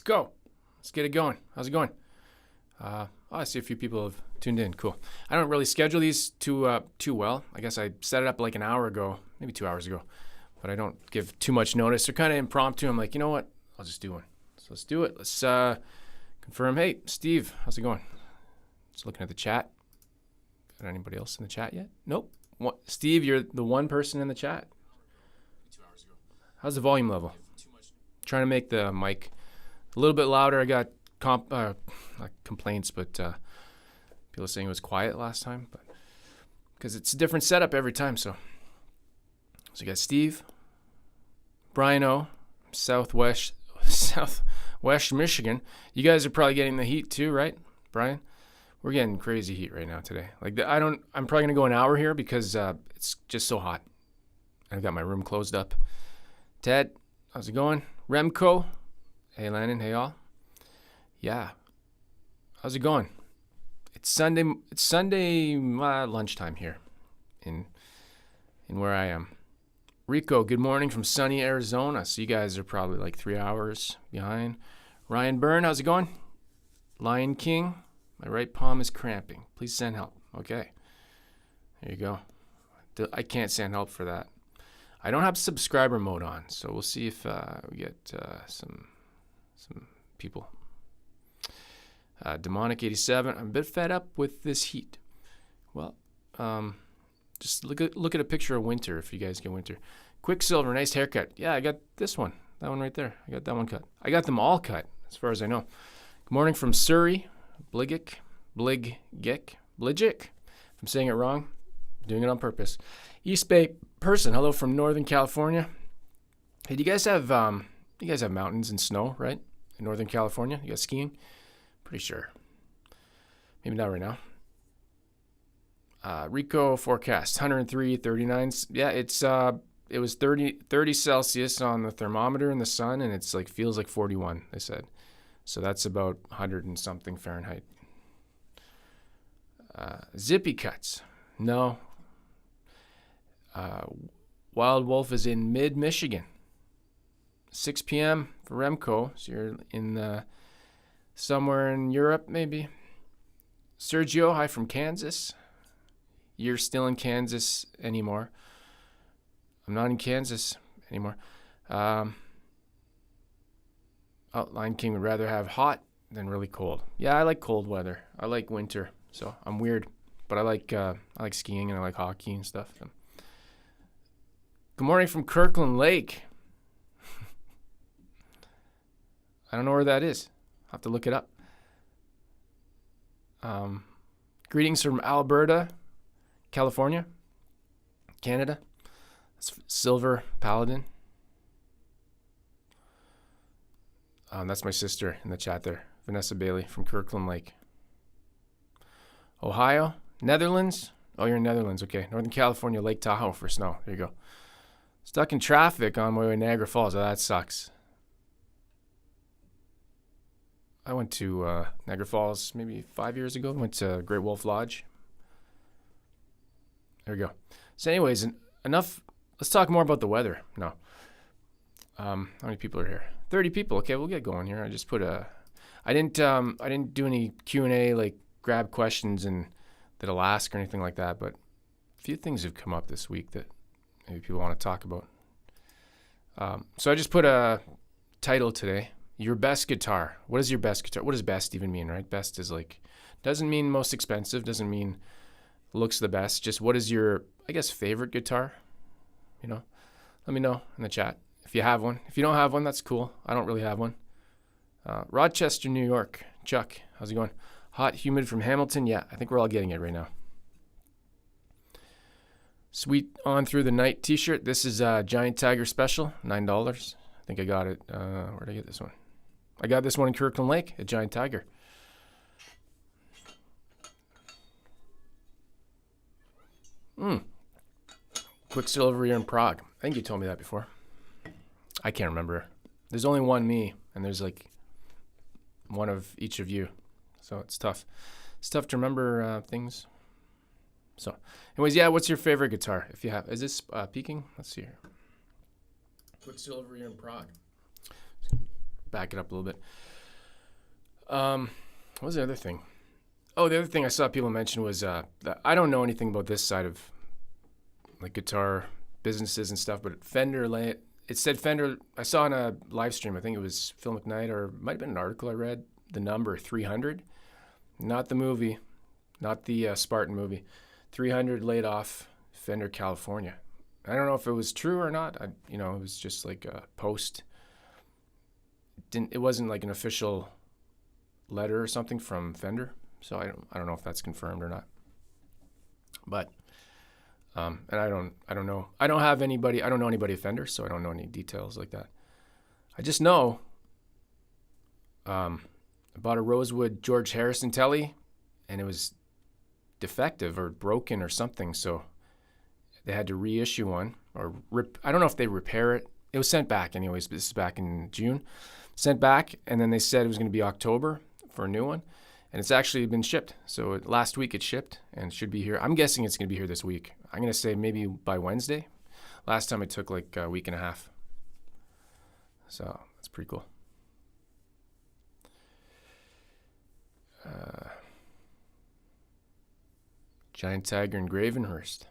go. Let's get it going. How's it going? I see a few people have tuned in. Cool. I don't really schedule these too well. I guess I set it up like an hour ago, maybe 2 hours ago, but I don't give too much notice. They're kind of impromptu. I'm like, you know what? I'll just do one. So let's do it. Let's confirm. Hey, Steve, how's it going? Just looking at the chat. Got anybody else in the chat yet? Nope. What? Steve, you're the one person in the chat. 2 hours ago. How's the volume level? Too much. Trying to make the mic a little bit louder. I got not complaints, but people saying it was quiet last time, but because it's a different setup every time. So you got Steve, Brian O, Southwest Michigan. You guys are probably getting the heat too, right, Brian? We're getting crazy heat right now today. Like I'm probably gonna go an hour here because it's just so hot. I've got my room closed up. Ted, how's it going? Remco, hey Landon, hey all. Yeah, how's it going? It's Sunday. It's Sunday lunchtime here, in where I am. Rico, good morning from sunny Arizona. So you guys are probably like 3 hours behind. Ryan Byrne, how's it going? Lion King, my right palm is cramping. Please send help. Okay, there you go. I can't send help for that. I don't have subscriber mode on, so we'll see if we get some people. Demonic 87. I'm a bit fed up with this heat. Well, just look at a picture of winter if you guys get winter. Quicksilver, nice haircut. Yeah, I got this one. That one right there. I got that one cut. I got them all cut, as far as I know. Good morning from Surrey. Bligic. If I'm saying it wrong, I'm doing it on purpose. East Bay person. Hello from Northern California. Hey, do you guys have mountains and snow, right? In Northern California, you guys skiing? Pretty sure. Maybe not right now. Rico forecast 103, 39. Yeah, it was 30 Celsius on the thermometer in the sun, and it's like feels like 41. They said, so that's about 100 and something Fahrenheit. Zippy cuts, no. Wild Wolf is in mid-Michigan. 6 p.m. for Remco, so you're in somewhere in Europe, maybe. Sergio, hi from Kansas. You're still in Kansas anymore. I'm not in Kansas anymore. Lion King would rather have hot than really cold. Yeah, I like cold weather. I like winter, so I'm weird. But I like skiing and I like hockey and stuff. So. Good morning from Kirkland Lake. I don't know where that is. I'll have to look it up. Greetings from Alberta, California, Canada. That's Silver Paladin. That's my sister in the chat there, Vanessa Bailey from Kirkland Lake. Ohio, Netherlands. Oh, you're in Netherlands. Okay. Northern California, Lake Tahoe for snow. There you go. Stuck in traffic on my way to Niagara Falls. Oh, that sucks. I went to Niagara Falls maybe 5 years ago. Went to Great Wolf Lodge. There we go. So anyways, enough. Let's talk more about the weather. No. How many people are here? 30 people. Okay, we'll get going here. I just put I didn't do any Q&A, like grab questions and that I'll ask or anything like that, but a few things have come up this week that maybe people want to talk about. So I just put a title today. Your best guitar. What is your best guitar? What does best even mean, right? Best is like, doesn't mean most expensive, doesn't mean looks the best. Just what is your, I guess, favorite guitar? You know, let me know in the chat if you have one. If you don't have one, that's cool. I don't really have one. Rochester, New York. Chuck, how's it going? Hot, humid from Hamilton. Yeah, I think we're all getting it right now. Sweet On Through the Night t-shirt. This is a Giant Tiger special, $9. I think I got it. Where did I get this one? I got this one in Kirkland Lake at Giant Tiger. Quicksilver here in Prague. I think you told me that before. I can't remember. There's only one me, and there's like one of each of you. So it's tough. It's tough to remember things. So anyways, yeah, what's your favorite guitar? If you have, is this peaking? Let's see here. Quicksilver here in Prague. Back it up a little bit. What was the other thing? Oh, the other thing I saw people mention was that I don't know anything about this side of like guitar businesses and stuff, but Fender, it said Fender. I saw on a live stream, I think it was Phil McKnight, or it might have been an article I read, the number 300, not the movie, not the Spartan movie, 300 laid off Fender, California. I don't know if it was true or not. It was just like a post. It wasn't like an official letter or something from Fender, so I don't know if that's confirmed or not. But and I don't know. I don't know anybody at Fender, so I don't know any details like that. I just know I bought a Rosewood George Harrison Tele, and it was defective or broken or something, so they had to reissue one or I don't know if they repair it. It was sent back anyways, but this is back in June. Sent back, and then they said it was going to be October for a new one, and it's actually been shipped. So last week it shipped and should be here. I'm guessing it's going to be here this week. I'm going to say maybe by Wednesday. Last time it took like a week and a half. So that's pretty cool. Giant Tiger in Gravenhurst.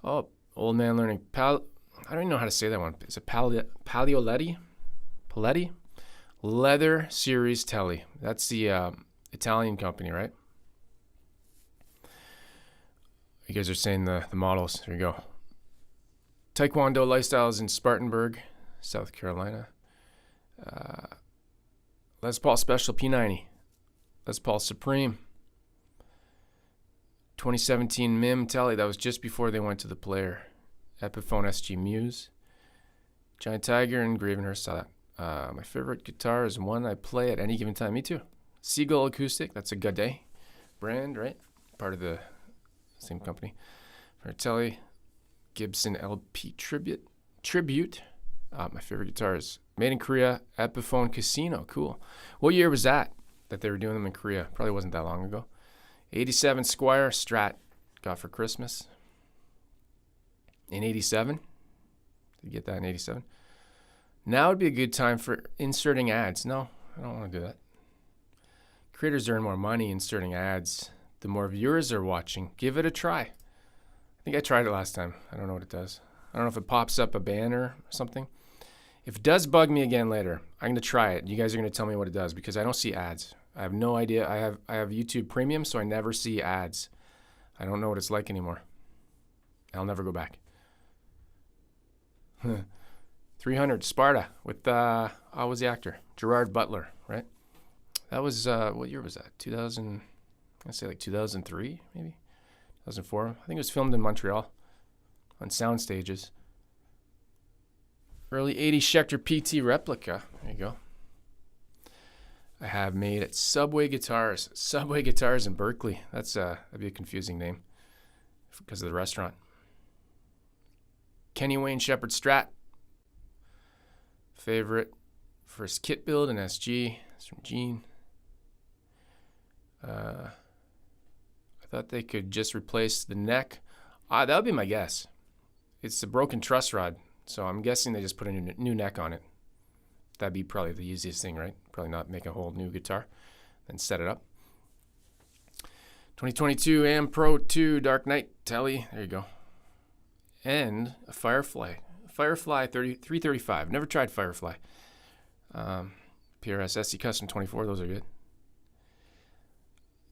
Oh, old man learning I don't even know how to say that one. Is it Paleoletti? Paletti? Leather Series Tele. That's the Italian company, right? You guys are saying the models. There you go. Taekwondo Lifestyles in Spartanburg, South Carolina. Les Paul Special P90. Les Paul Supreme. 2017 MIM Tele. That was just before they went to the player. Epiphone SG Muse. Giant Tiger and Gravenhurst. Saw that. My favorite guitar is one I play at any given time. Me too. Seagull Acoustic. That's a Gaudet brand, right? Part of the same company. For Tele. Gibson LP Tribute. My favorite guitar is made in Korea. Epiphone Casino. Cool. What year was that they were doing them in Korea? Probably wasn't that long ago. 87 Squier Strat. Got for Christmas. In 87. Did you get that in 87? Now would be a good time for inserting ads. No, I don't want to do that. Creators earn more money inserting ads. The more viewers are watching. Give it a try. I think I tried it last time. I don't know what it does. I don't know if it pops up a banner or something. If it does bug me again later, I'm going to try it. You guys are going to tell me what it does because I don't see ads. I have no idea. I have YouTube Premium, so I never see ads. I don't know what it's like anymore. I'll never go back. 300 Sparta with what was the actor? Gerard Butler, right? That was what year was that? 2000. I say like 2003, maybe 2004. I think it was filmed in Montreal on sound stages. Early 80s Schecter PT replica. There you go. I have made at Subway Guitars. Subway Guitars in Berkeley. That'd be a confusing name because of the restaurant. Kenny Wayne Shepherd Strat. Favorite first kit build in SG. It's from Gene. I thought they could just replace the neck. That would be my guess. It's a broken truss rod, so I'm guessing they just put a new neck on it. That'd be probably the easiest thing, right? Probably not make a whole new guitar, then set it up. 2022 AM Pro 2 Dark Knight Tele. There you go. And a Firefly. Firefly 335. Never tried Firefly. PRS SC Custom 24. Those are good.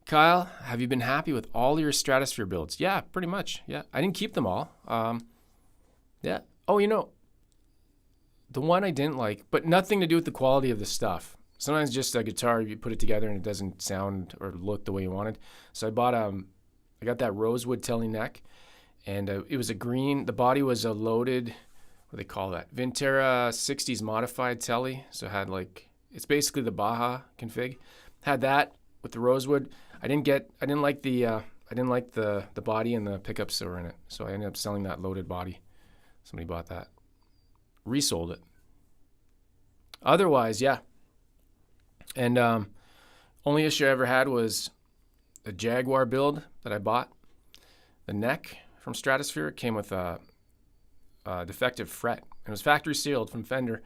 Kyle, have you been happy with all your Stratosphere builds? Yeah, pretty much. Yeah, I didn't keep them all. Yeah. Oh, the one I didn't like, but nothing to do with the quality of the stuff. Sometimes just a guitar, you put it together and it doesn't sound or look the way you wanted. So I got that Rosewood Tele neck, and it was a green. The body was a loaded, what do they call that? Vintera 60s modified Tele. So it had it's basically the Baja config. Had that with the Rosewood. I didn't like the body and the pickups that were in it. So I ended up selling that loaded body. Somebody bought that. Resold it. Otherwise, yeah. And only issue I ever had was the Jaguar build that I bought. The neck from Stratosphere came with a defective fret. It was factory sealed from Fender.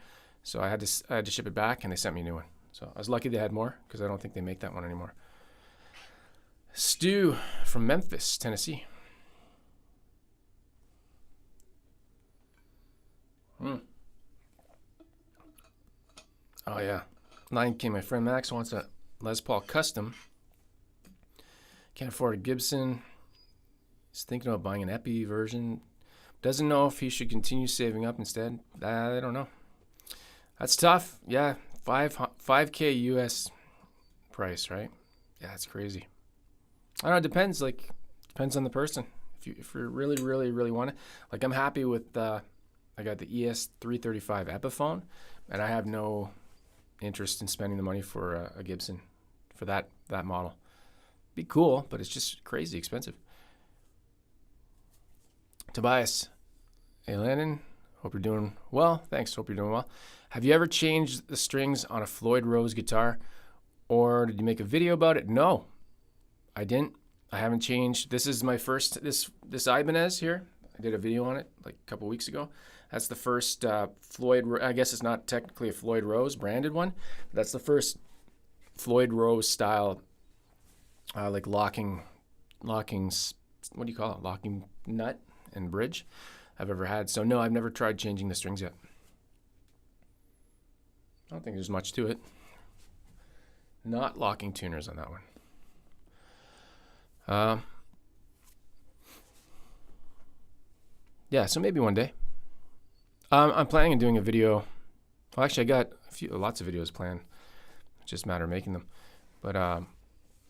So I had to ship it back, and they sent me a new one. So I was lucky they had more because I don't think they make that one anymore. Stu from Memphis, Tennessee. Oh yeah, 9K. My friend Max wants a Les Paul custom. Can't afford a Gibson. He's thinking about buying an Epi version. Doesn't know if he should continue saving up instead. I don't know. That's tough. Yeah, 5K US price, right? Yeah, it's crazy. I don't know. It depends. Like, depends on the person. If you really want it. Like, I'm happy with I got the ES335 Epiphone, and I have no interest in spending the money for a Gibson for that model. Be cool, but it's just crazy expensive. Tobias, hey Landon, hope you're doing well. Thanks, hope you're doing well. Have you ever changed the strings on a Floyd Rose guitar, or did you make a video about it? No, I didn't. I haven't changed. This is my first, this Ibanez here. I did a video on it like a couple weeks ago. That's the first Floyd, I guess it's not technically a Floyd Rose branded one. That's the first Floyd Rose style, like locking, what do you call it? Locking nut and bridge I've ever had. So no, I've never tried changing the strings yet. I don't think there's much to it. Not locking tuners on that one. Yeah, so maybe one day. I'm planning on doing a video. Well, actually, I got lots of videos planned. It's just a matter of making them. But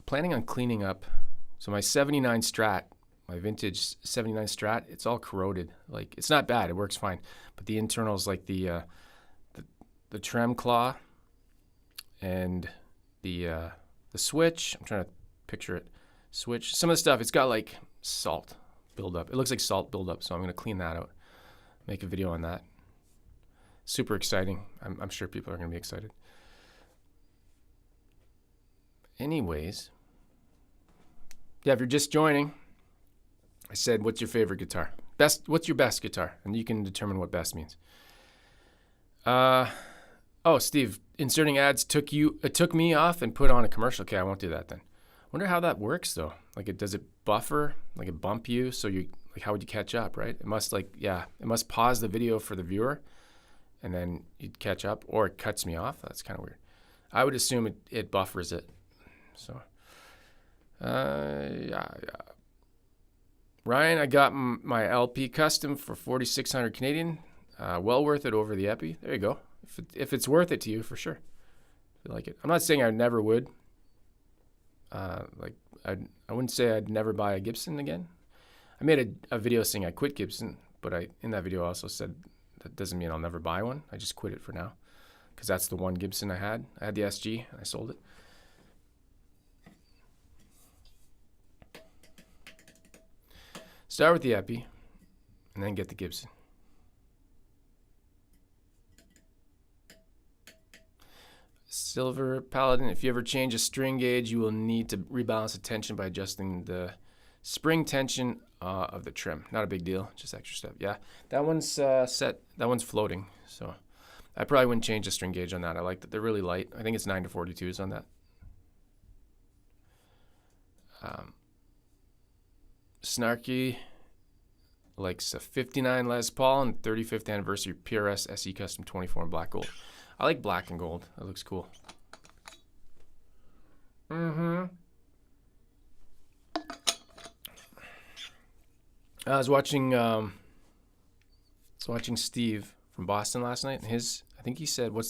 planning on cleaning up. So my 79 Strat, my vintage 79 Strat, it's all corroded. Like, it's not bad. It works fine. But the internals, like the trem claw and the switch. I'm trying to picture it. Switch. Some of the stuff, it's got like salt buildup. It looks like salt buildup, so I'm going to clean that out. Make a video on that. Super exciting. I'm sure people are going to be excited. Anyways, yeah, if you're just joining, I said, what's your favorite guitar? What's your best guitar? And you can determine what best means. Oh, Steve, inserting ads took me off and put on a commercial. Okay, I won't do that then. Wonder how that works though. Like, does it buffer, like it bump you? So you, like, how would you catch up, right? It must it must pause the video for the viewer and then you'd catch up, or it cuts me off. That's kind of weird. I would assume it buffers it. So, yeah. Ryan, I got my LP custom for 4,600 Canadian. Well worth it over the Epi. There you go. If it's worth it to you, for sure. If you like it. I'm not saying I never would. I wouldn't say I'd never buy a Gibson again. I made a video saying I quit Gibson, but in that video I also said that doesn't mean I'll never buy one. I just quit it for now because that's the one Gibson I had. I had the SG and I sold it. Start with the Epi and then get the Gibson. Silver Paladin, if you ever change a string gauge, you will need to rebalance the tension by adjusting the spring tension of the trim. Not a big deal, just extra step. Yeah, that one's set. That one's floating, so I probably wouldn't change the string gauge on that. I like that they're really light. I think it's 9 to 42s on that. Snarky likes a 59 Les Paul and 35th anniversary PRS SE Custom 24 in black gold. I like black and gold. That looks cool. I was watching Steve from Boston last night, and I think he said, I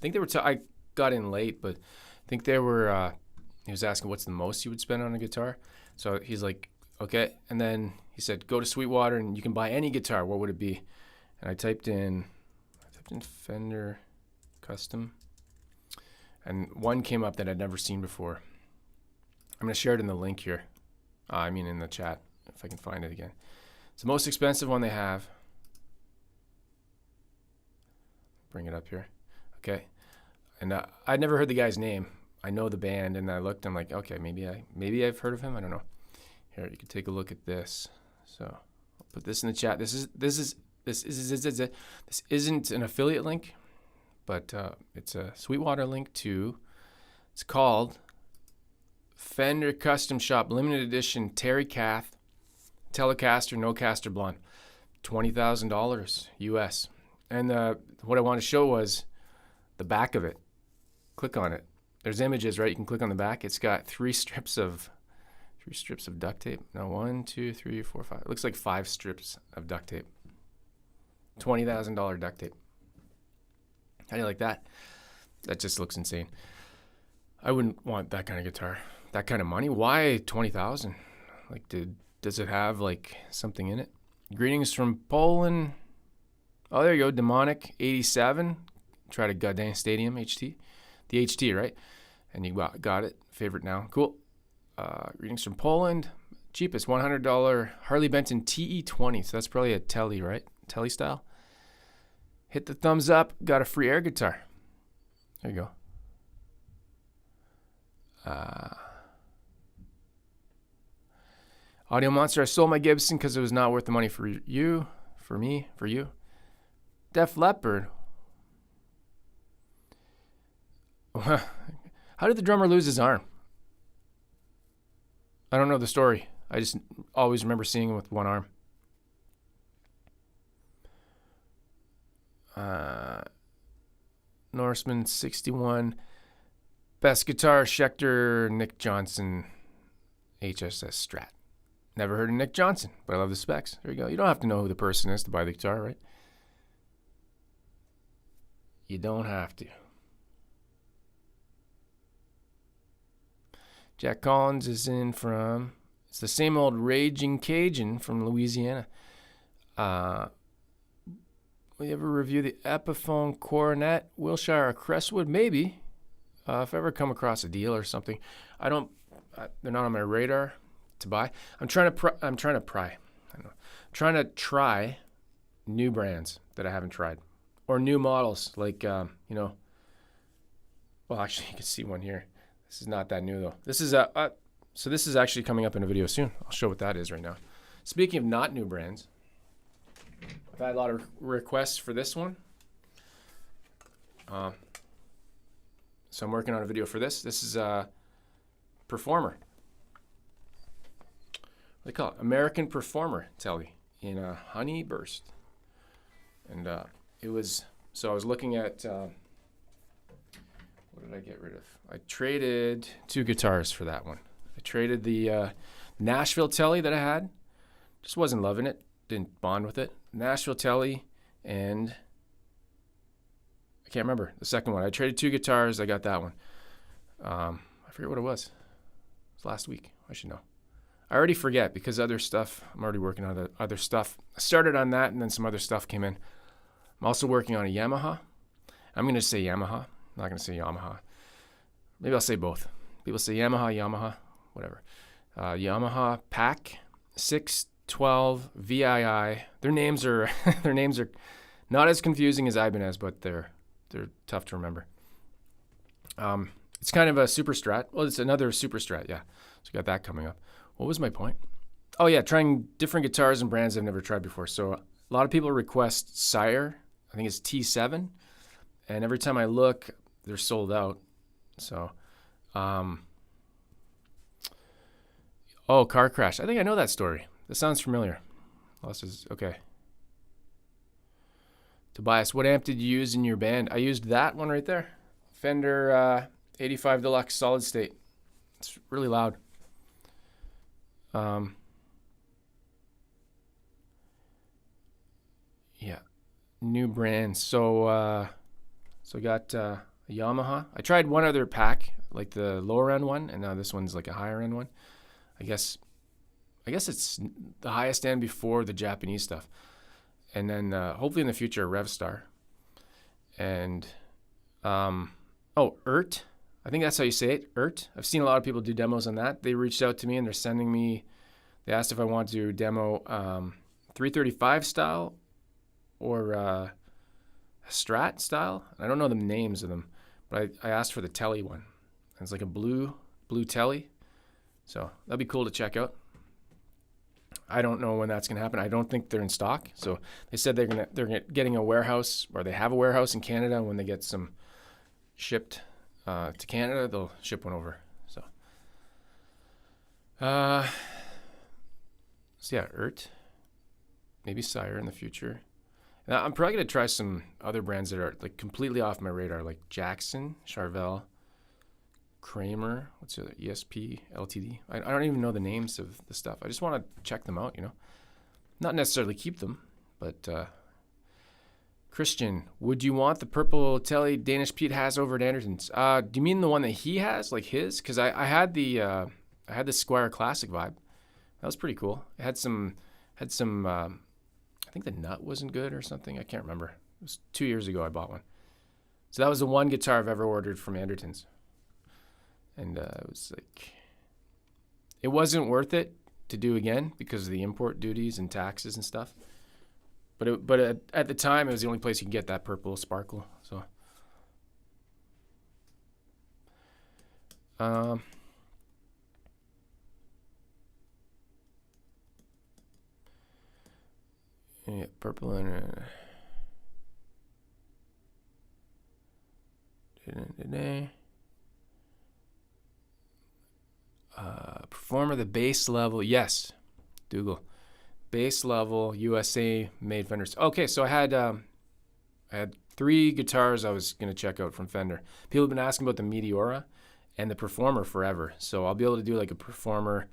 think they were, I got in late, but I think they were, he was asking what's the most you would spend on a guitar. So he's like, okay. And then he said, go to Sweetwater and you can buy any guitar. What would it be? And I typed in Fender custom, and one came up that I'd never seen before. I'm going to share it in the link here. In the chat, if I can find it again. It's the most expensive one they have. Bring it up here. Okay. And I'd never heard the guy's name. I know the band, and I looked, I'm like, okay, maybe I've heard of him. I don't know. Here, you can take a look at this. So I'll put this in the chat. This isn't an affiliate link, but it's a Sweetwater Link 2. It's called Fender Custom Shop Limited Edition Terry Kath Telecaster No Caster Blonde. $20,000 US. And what I want to show was the back of it. Click on it. There's images, right? You can click on the back. It's got three strips of duct tape. No, 1, 2, 3, 4, 5. It looks like 5 strips of duct tape. $20,000 duct tape. How do you like that? That just looks insane. I wouldn't want that kind of guitar. That kind of money. Why 20,000? Like, does it have like something in it? Greetings from Poland. Oh, there you go. Demonic 87. Tried a goddamn Stadium HT. The HT, right? And you got it. Favorite now. Cool. Greetings from Poland. Cheapest $100 Harley Benton TE20. So that's probably a Tele, right? Tele style. Hit the thumbs up. Got a free air guitar. There you go. Audio Monster. I sold my Gibson because it was not worth the money for you, for me, for you. Def Leppard. How did the drummer lose his arm? I don't know the story. I just always remember seeing him with one arm. Norseman 61. Best guitar, Schecter, Nick Johnson, HSS Strat. Never heard of Nick Johnson, but I love the specs. There you go. You don't have to know who the person is to buy the guitar, right? You don't have to. Jack Collins is in from, it's the same old Raging Cajun from Louisiana. Will you ever review the Epiphone Coronet, Wilshire or Crestwood? Maybe. If I ever come across a deal or something. They're not on my radar to buy. I'm trying to try new brands that I haven't tried. Or new models, like, well, actually, you can see one here. This is not that new, though. This is so this is actually coming up in a video soon. I'll show what that is right now. Speaking of not new brands, I've had a lot of requests for this one. So I'm working on a video for this. This is a Performer. What do they call it? American Performer Tele in a Honey Burst. And it was, so I was looking at, what did I get rid of? I traded 2 guitars for that one. I traded the Nashville Tele that I had. Just wasn't loving it. Didn't bond with it. Nashville Tele and I can't remember the second one. I traded 2 guitars. I got that one. I forget what it was. It was last week. I should know. I already forget because other stuff, I'm already working on other stuff. I started on that and then some other stuff came in. I'm also working on a Yamaha. I'm going to say Yamaha. I'm not going to say Yamaha. Maybe I'll say both. People say Yamaha, whatever. Yamaha Pack 612 VII. Their names are not as confusing as Ibanez, but they're tough to remember. It's kind of a super Strat. Well, it's another super Strat, yeah. So we got that coming up. What was my point? Oh yeah, trying different guitars and brands I've never tried before. So a lot of people request Sire. I think it's T7. And every time I look, they're sold out. So, oh, car crash. I think I know that story. That sounds familiar. Okay. Tobias, what amp did you use in your band? I used that one right there. Fender 85 Deluxe Solid State. It's really loud. Yeah. New brand. So I got a Yamaha. I tried one other pack, like the lower end one, and now this one's like a higher end one. I guess it's the highest end before the Japanese stuff. And then hopefully in the future, Revstar. And, ERT. I think that's how you say it, ERT. I've seen a lot of people do demos on that. They reached out to me and they're sending me, they asked if I want to demo 335 style or Strat style. I don't know the names of them, but I asked for the Tele one. It's like a blue Tele. So that'd be cool to check out. I don't know when that's going to happen. I don't think they're in stock. So they said they're getting a warehouse, or they have a warehouse in Canada. And when they get some shipped to Canada, they'll ship one over. So, so yeah, maybe Sire in the future. Now, I'm probably going to try some other brands that are like completely off my radar, like Jackson, Charvel, Kramer, what's the other, ESP, LTD. I don't even know the names of the stuff. I just want to check them out, Not necessarily keep them, but Christian, would you want the purple Tele Danish Pete has over at Anderton's? Do you mean the one that he has, like his? Because I had the Squier Classic vibe. That was pretty cool. It had some. I think the nut wasn't good or something. I can't remember. It was 2 years ago I bought one. So that was the one guitar I've ever ordered from Anderton's. And it was like, it wasn't worth it to do again because of the import duties and taxes and stuff. But at the time, it was the only place you could get that purple sparkle. So, yeah, purple and Performer, the base level, yes, Dougal, base level USA made Fenders. Okay, so I had 3 guitars I was gonna check out from Fender. People have been asking about the Meteora and the Performer forever, so I'll be able to do like a Performer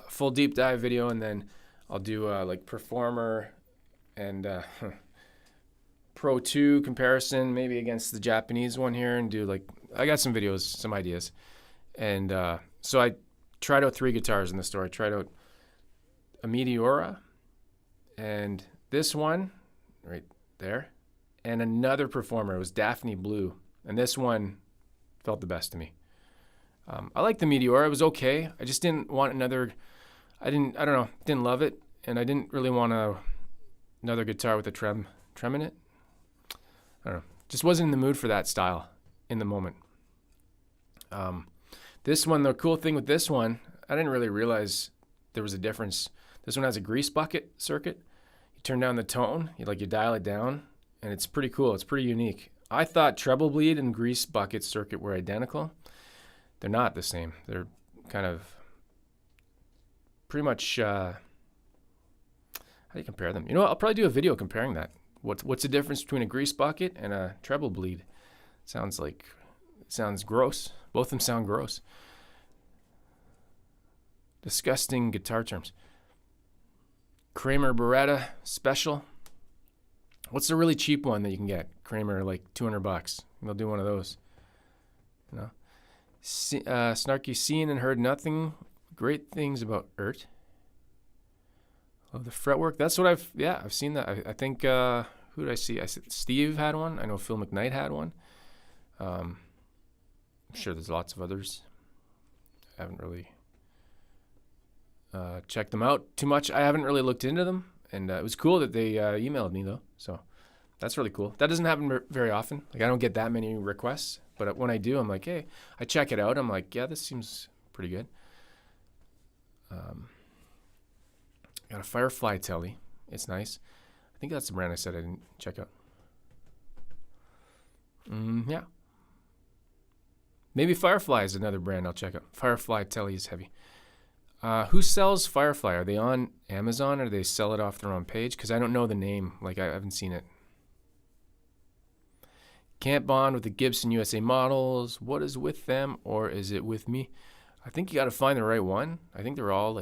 full deep dive video, and then I'll do like Performer and Pro 2 comparison, maybe against the Japanese one here, and do like, I got some videos, some ideas. And so I tried out 3 guitars in the store. I tried out a Meteora and this one right there, and another Performer. It was Daphne Blue, and this one felt the best to me. I like the Meteora. It was okay. I just didn't want another. I don't know, didn't love it, and I didn't really want another guitar with a trem in it. I don't know. Just wasn't in the mood for that style in the moment. This one, the cool thing with this one, I didn't really realize there was a difference. This one has a grease bucket circuit. You turn down the tone, you dial it down, and it's pretty cool. It's pretty unique. I thought treble bleed and grease bucket circuit were identical. They're not the same. They're kind of pretty much, how do you compare them? I'll probably do a video comparing that. What's the difference between a grease bucket and a treble bleed? Sounds gross. Both of them sound gross. Disgusting guitar terms. Kramer Beretta Special. What's the really cheap one that you can get? Kramer, like $200. They'll do one of those. Snarky, seen and heard nothing great things about Ert. Oh, the fretwork. That's what I've seen that. I think, who did I see? I said Steve had one. I know Phil McKnight had one. I'm sure there's lots of others. I haven't really checked them out too much. I haven't really looked into them, and it was cool that they emailed me though. So that's really cool. That doesn't happen very often. I don't get that many requests, but when I do, I'm like, hey, I check it out. I'm like, yeah, this seems pretty good. Got a Firefly Tele. It's nice. I think that's the brand I said I didn't check out. Yeah. Maybe Firefly is another brand I'll check out. Firefly Tele is heavy. Who sells Firefly? Are they on Amazon, or do they sell it off their own page? Because I don't know the name. I haven't seen it. Can't bond with the Gibson USA models. What is with them, or is it with me? I think you got to find the right one. I think they're all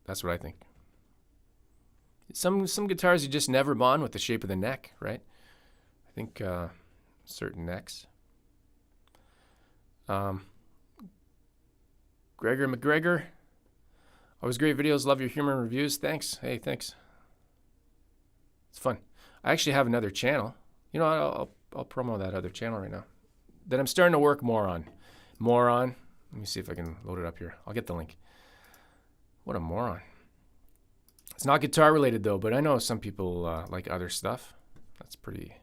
that's what I think. Some guitars you just never bond with the shape of the neck, right? I think certain necks. Gregor McGregor. Always great videos. Love your humor and reviews. Thanks. Hey, thanks. It's fun. I actually have another channel. I'll promo that other channel right now that I'm starting to work more on. Let me see if I can load it up here. I'll get the link. What a moron. It's not guitar related though, but I know some people like other stuff. That's pretty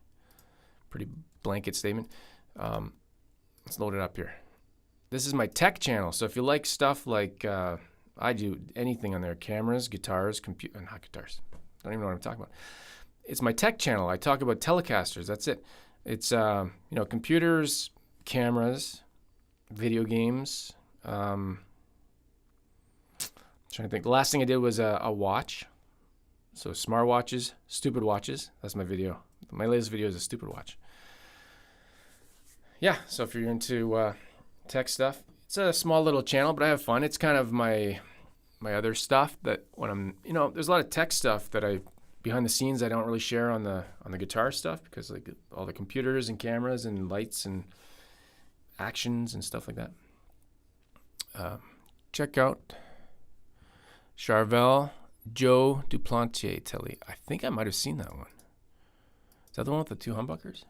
blanket statement. Let's load it up here. This is my tech channel. So if you like stuff like I do anything on there. Cameras, guitars, not guitars. Don't even know what I'm talking about. It's my tech channel. I talk about Telecasters. That's it. It's, computers, cameras, video games. Trying to think. The last thing I did was a watch. So smartwatches, stupid watches. That's my video. My latest video is a stupid watch. Yeah, so if you're into tech stuff, it's a small little channel, but I have fun. It's kind of my other stuff that when I'm, there's a lot of tech stuff that behind the scenes I don't really share on the guitar stuff because like all the computers and cameras and lights and actions and stuff like that. Check out Charvel Joe Duplantier Tele. I think I might have seen that one. Is that the one with the two humbuckers?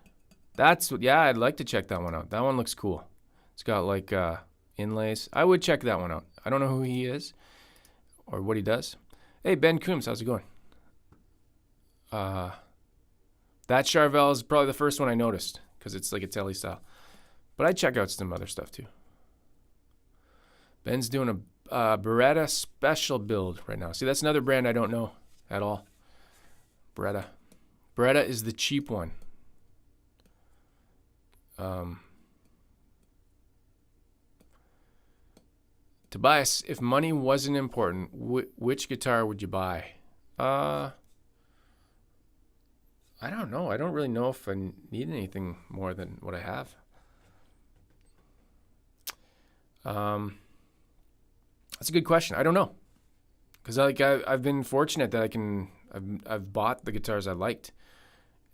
I'd like to check that one out. That one looks cool. It's got like inlays. I would check that one out. I don't know who he is or what he does. Hey, Ben Coombs, how's it going? That Charvel is probably the first one I noticed because it's like a Tele style. But I'd check out some other stuff too. Ben's doing a Beretta special build right now. See, that's another brand I don't know at all. Beretta. Beretta is the cheap one. Tobias, if money wasn't important, which guitar would you buy? I don't know. I don't really know if I need anything more than what I have. That's a good question. I don't know, because I've been fortunate that I've bought the guitars I liked,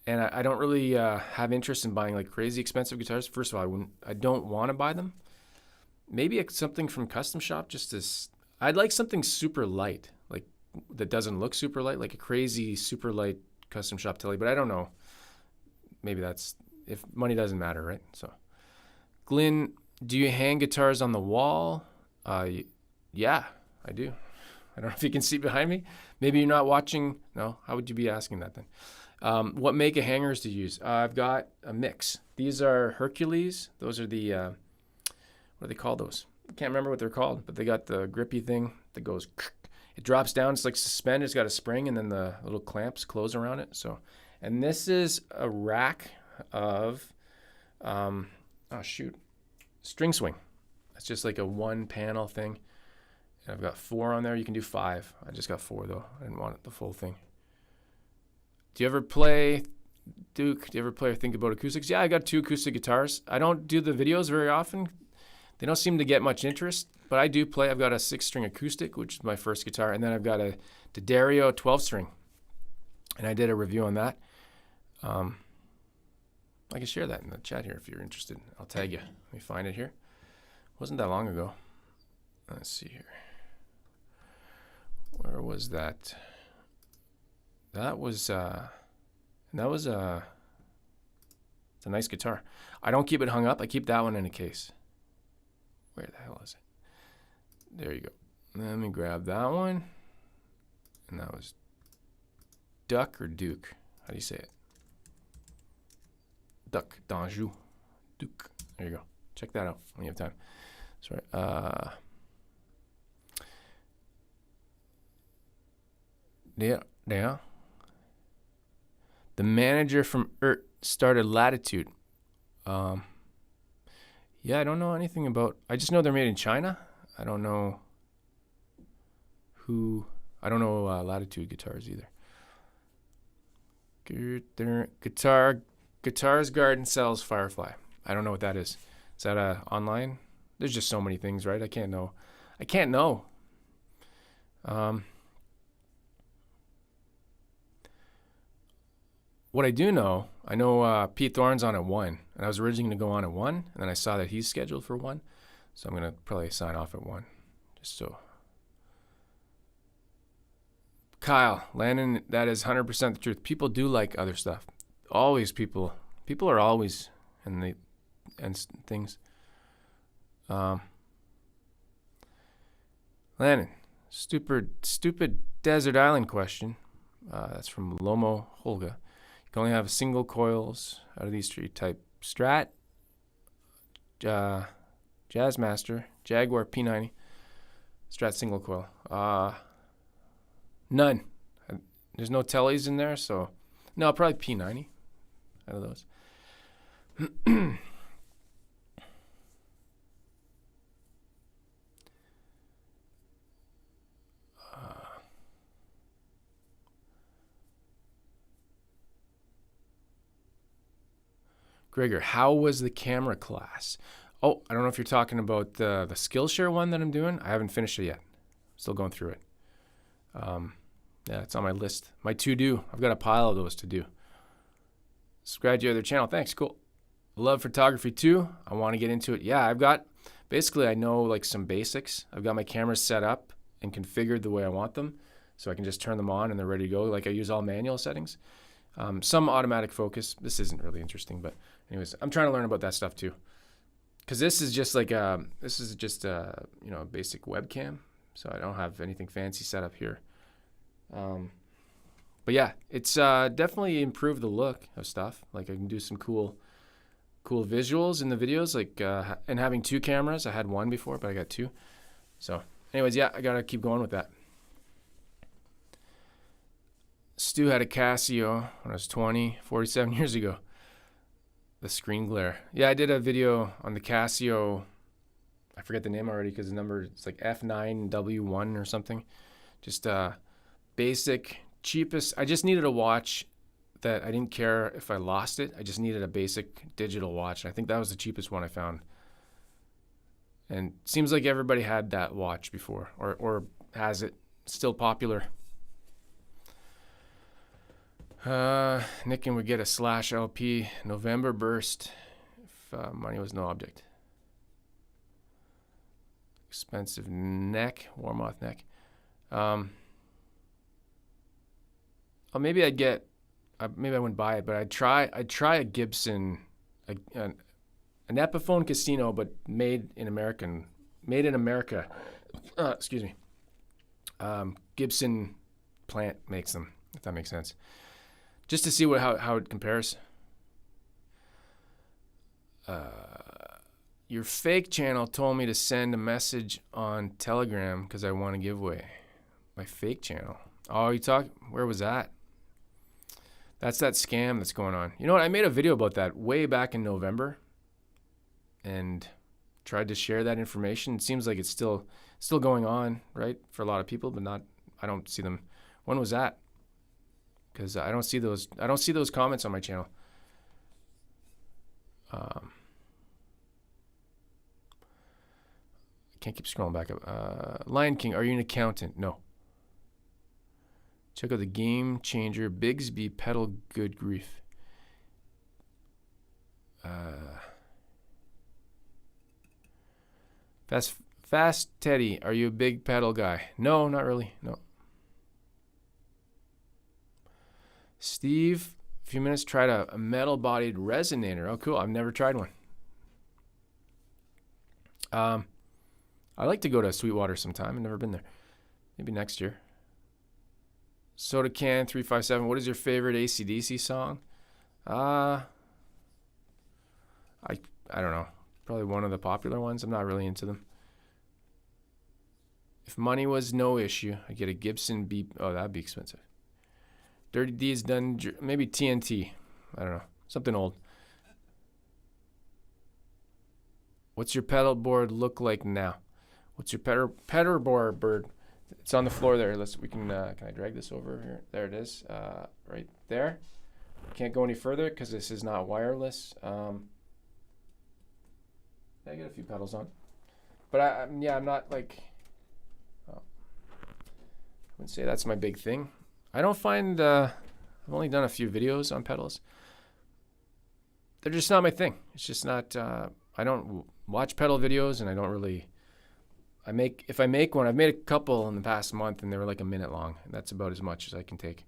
and I don't really have interest in buying like crazy expensive guitars. First of all, I don't want to buy them. Maybe something from Custom Shop, I'd like something super light, like that doesn't look super light, like a crazy super light Custom Shop Tele. But I don't know. Maybe that's if money doesn't matter, right? So, Glenn, do you hang guitars on the wall? Yeah, I do. I don't know if you can see behind me. Maybe you're not watching. No, how would you be asking that then? What make of hangers to use? I've got a mix. These are Hercules. Those are the, what do they call those? I can't remember what they're called, but they got the grippy thing that goes, it drops down. It's like suspended. It's got a spring, and then the little clamps close around it. So, and this is a rack of, string swing. It's just like a one panel thing. And I've got 4 on there. You can do 5. I just got 4 though. I didn't want the full thing. Do you ever play, Duke? Do you ever play or think about acoustics? Yeah, I got 2 acoustic guitars. I don't do the videos very often. They don't seem to get much interest, but I do play. I've got a 6-string acoustic, which is my first guitar, and then I've got a D'Addario 12-string, and I did a review on that. I can share that in the chat here if you're interested. I'll tag you. Let me find it here. Wasn't that long ago. Let's see here. Where was that? It's a nice guitar. I don't keep it hung up. I keep that one in a case. Where the hell is it? There you go. Let me grab that one. And that was Duck or Duke? How do you say it? Duck, d'Anjou. Duke. There you go. Check that out when you have time. Sorry. Yeah. The manager from started Latitude. Yeah, I don't know anything about. I just know they're made in China. I don't know Latitude guitars either. Guitars Garden sells Firefly. I don't know what that is. Is that online? There's just so many things, right? I can't know. What I do know, I know Pete Thorne's on at 1, and I was originally going to go on at 1, and then I saw that he's scheduled for 1, so I'm going to probably sign off at 1, just so. Kyle, Landon, that is 100% the truth. People do like other stuff. Always people are always and things. Landon, stupid desert island question. That's from Lomo Holga. You can only have single coils out of these 3 type: Strat, Jazzmaster, Jaguar P90, Strat single coil. None. There's no Teles in there, so no, probably P90 out of those. Gregor, how was the camera class? Oh, I don't know if you're talking about the Skillshare one that I'm doing. I haven't finished it yet. Still going through it. Yeah, it's on my list. My to-do. I've got a pile of those to do. Subscribe to your other channel. Thanks. Cool. Love photography too. I want to get into it. Yeah, basically I know like some basics. I've got my cameras set up and configured the way I want them, so I can just turn them on and they're ready to go. Like I use all manual settings. Some automatic focus. This isn't really interesting, but anyways, I'm trying to learn about that stuff too. Because this is just like a basic webcam, so I don't have anything fancy set up here. But yeah, it's definitely improved the look of stuff. Like I can do some cool visuals in the videos. Like and having two cameras, I had one before, but I got two. So, anyways, yeah, I gotta keep going with that. Stu had a Casio when I was 47 years ago. The screen glare. Yeah, I did a video on the Casio. I forget the name already because the number it's like F9W1 or something. Just basic, cheapest. I just needed a watch that I didn't care if I lost it. I just needed a basic digital watch. I think that was the cheapest one I found. And it seems like everybody had that watch before or has it. Still popular. Nicken would get a Slash LP November burst if money was no object. Expensive neck, Warmoth neck. Maybe I'd get. Maybe I wouldn't buy it, but I'd try a Gibson, an Epiphone Casino, but made in America. Excuse me. Gibson plant makes them, if that makes sense. Just to see how it compares. Your fake channel told me to send a message on Telegram because I want a giveaway. My fake channel. Oh, where was that? That's that scam that's going on. You know what? I made a video about that way back in November and tried to share that information. It seems like it's still going on, right? For a lot of people, but I don't see them. When was that? Because I don't see those comments on my channel. I can't keep scrolling back up. Lion King, are you an accountant? No. Check out the Game Changer Bigsby pedal. Good grief. Fast Teddy, are you a big pedal guy? No, not really. No. Steve, a few minutes, tried a metal-bodied resonator. Oh, cool. I've never tried one. I'd like to go to Sweetwater sometime. I've never been there. Maybe next year. Soda Can 357. What is your favorite AC/DC song? I don't know. Probably one of the popular ones. I'm not really into them. If money was no issue, I'd get a Gibson beep. Oh, that'd be expensive. Dirty D's done. Maybe TNT. I don't know. Something old. What's your pedal board look like now? What's your pedal board? It's on the floor there. Can I drag this over here? There it is. Right there. Can't go any further because this is not wireless. I get a few pedals on, but I'm not like. I wouldn't say that's my big thing. I don't find. I've only done a few videos on pedals. They're just not my thing. It's just not. I don't watch pedal videos, and I don't really. If I make one, I've made a couple in the past month, and they were like a minute long. And that's about as much as I can take.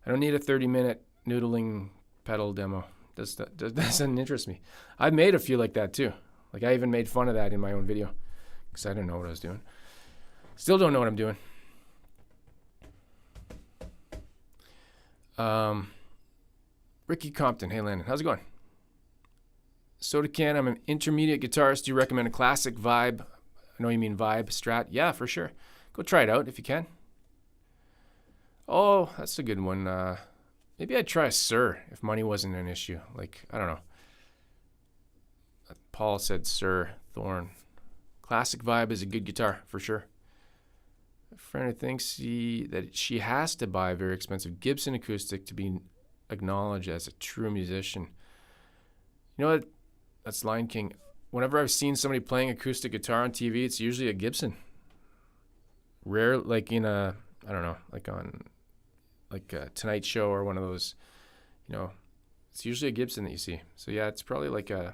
I don't need a 30-minute noodling pedal demo. That doesn't interest me. I've made a few like that too. Like I even made fun of that in my own video because I didn't know what I was doing. Still don't know what I'm doing. Ricky Compton. Hey, Landon. How's it going? Soda Can. I'm an intermediate guitarist. Do you recommend a classic vibe I know you mean vibe, Strat. Yeah, for sure. Go try it out if you can. Oh, that's a good one. Maybe I'd try a Sir if money wasn't an issue. Like, I don't know. Paul said Sir Thorn. Classic vibe is a good guitar, for sure. A friend thinks that she has to buy a very expensive Gibson acoustic to be acknowledged as a true musician. You know what? That's Lion King. Whenever I've seen somebody playing acoustic guitar on TV, it's usually a Gibson. Rare, like in a, I don't know, like on like a Tonight Show or one of those, you know, it's usually a Gibson that you see. So yeah, it's probably like a,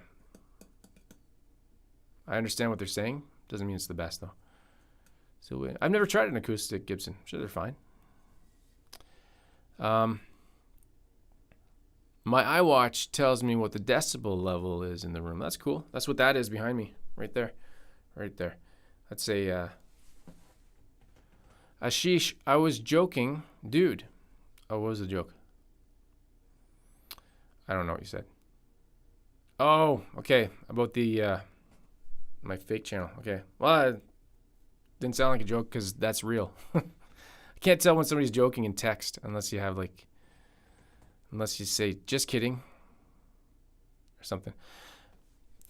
I understand what they're saying. Doesn't mean it's the best though. So I've never tried an acoustic Gibson. I'm sure they're fine. My iWatch tells me what the decibel level is in the room. That's cool. That's what that is behind me, right there, right there. That's a Ashish. I was joking, dude. Oh, what was the joke? I don't know what you said. Oh, okay. About the my fake channel. Okay. Well, it didn't sound like a joke because that's real. I can't tell when somebody's joking in text unless you have like, unless you say just kidding or something.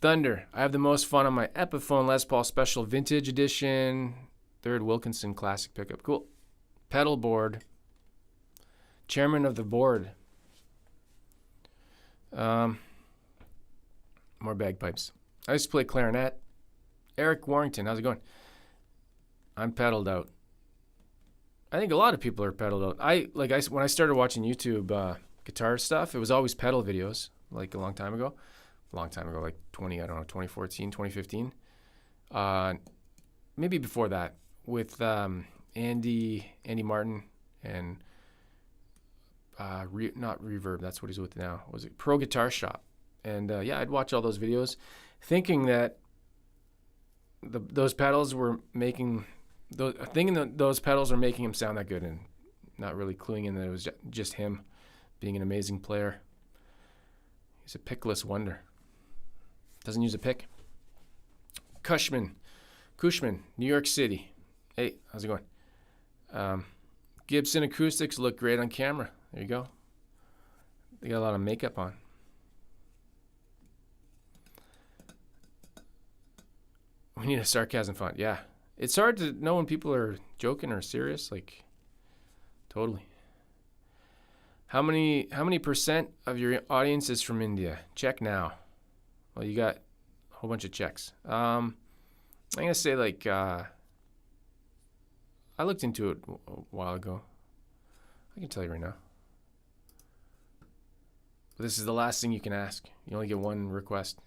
Thunder. I have the most fun on my Epiphone Les Paul Special Vintage Edition. 3rd Wilkinson Classic pickup. Cool. Pedal board. Chairman of the board. More bagpipes. I used to play clarinet. Eric Warrington, how's it going? I'm pedaled out. I think a lot of people are pedaled out. When I started watching YouTube guitar stuff, it was always pedal videos, like a long time ago, like 2014, 2015. Maybe before that, with Andy Martin and not Reverb, that's what he's with now. Was it Pro Guitar Shop? And yeah, I'd watch all those videos, thinking that those pedals were making those pedals are making him sound that good, and not really cluing in that it was just him being an amazing player. He's a pickless wonder. Doesn't use a pick. Cushman, New York City. Hey, how's it going? Gibson acoustics look great on camera. There you go. They got a lot of makeup on. We need a sarcasm font. Yeah. It's hard to know when people are joking or serious. Like, totally. How many percent of your audience is from India? Check now. Well, you got a whole bunch of checks. I'm going to say like, I looked into it a while ago. I can tell you right now. But this is the last thing you can ask. You only get one request.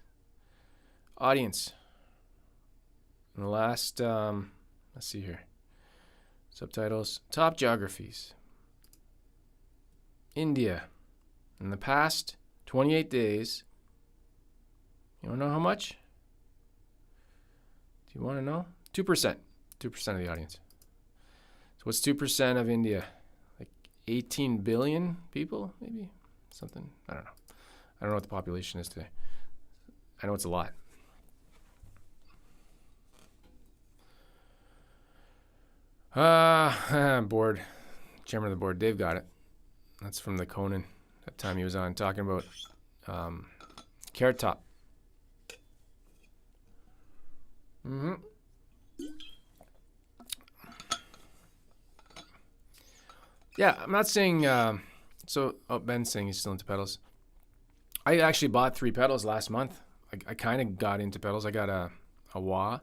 Audience. In the last, let's see here. Subtitles. Top geographies. India. In the past 28 days. You want to know how much? Do you want to know? 2%. 2% of the audience. So what's 2% of India? Like 18 billion people, maybe? Something. I don't know. I don't know what the population is today. I know it's a lot. Board. Chairman of the board. Dave got it. That's from the Conan. That time he was on talking about Carrot Top. Mm-hmm. Yeah, I'm not saying... Ben's saying he's still into pedals. I actually bought 3 pedals last month. I kind of got into pedals. I got a wah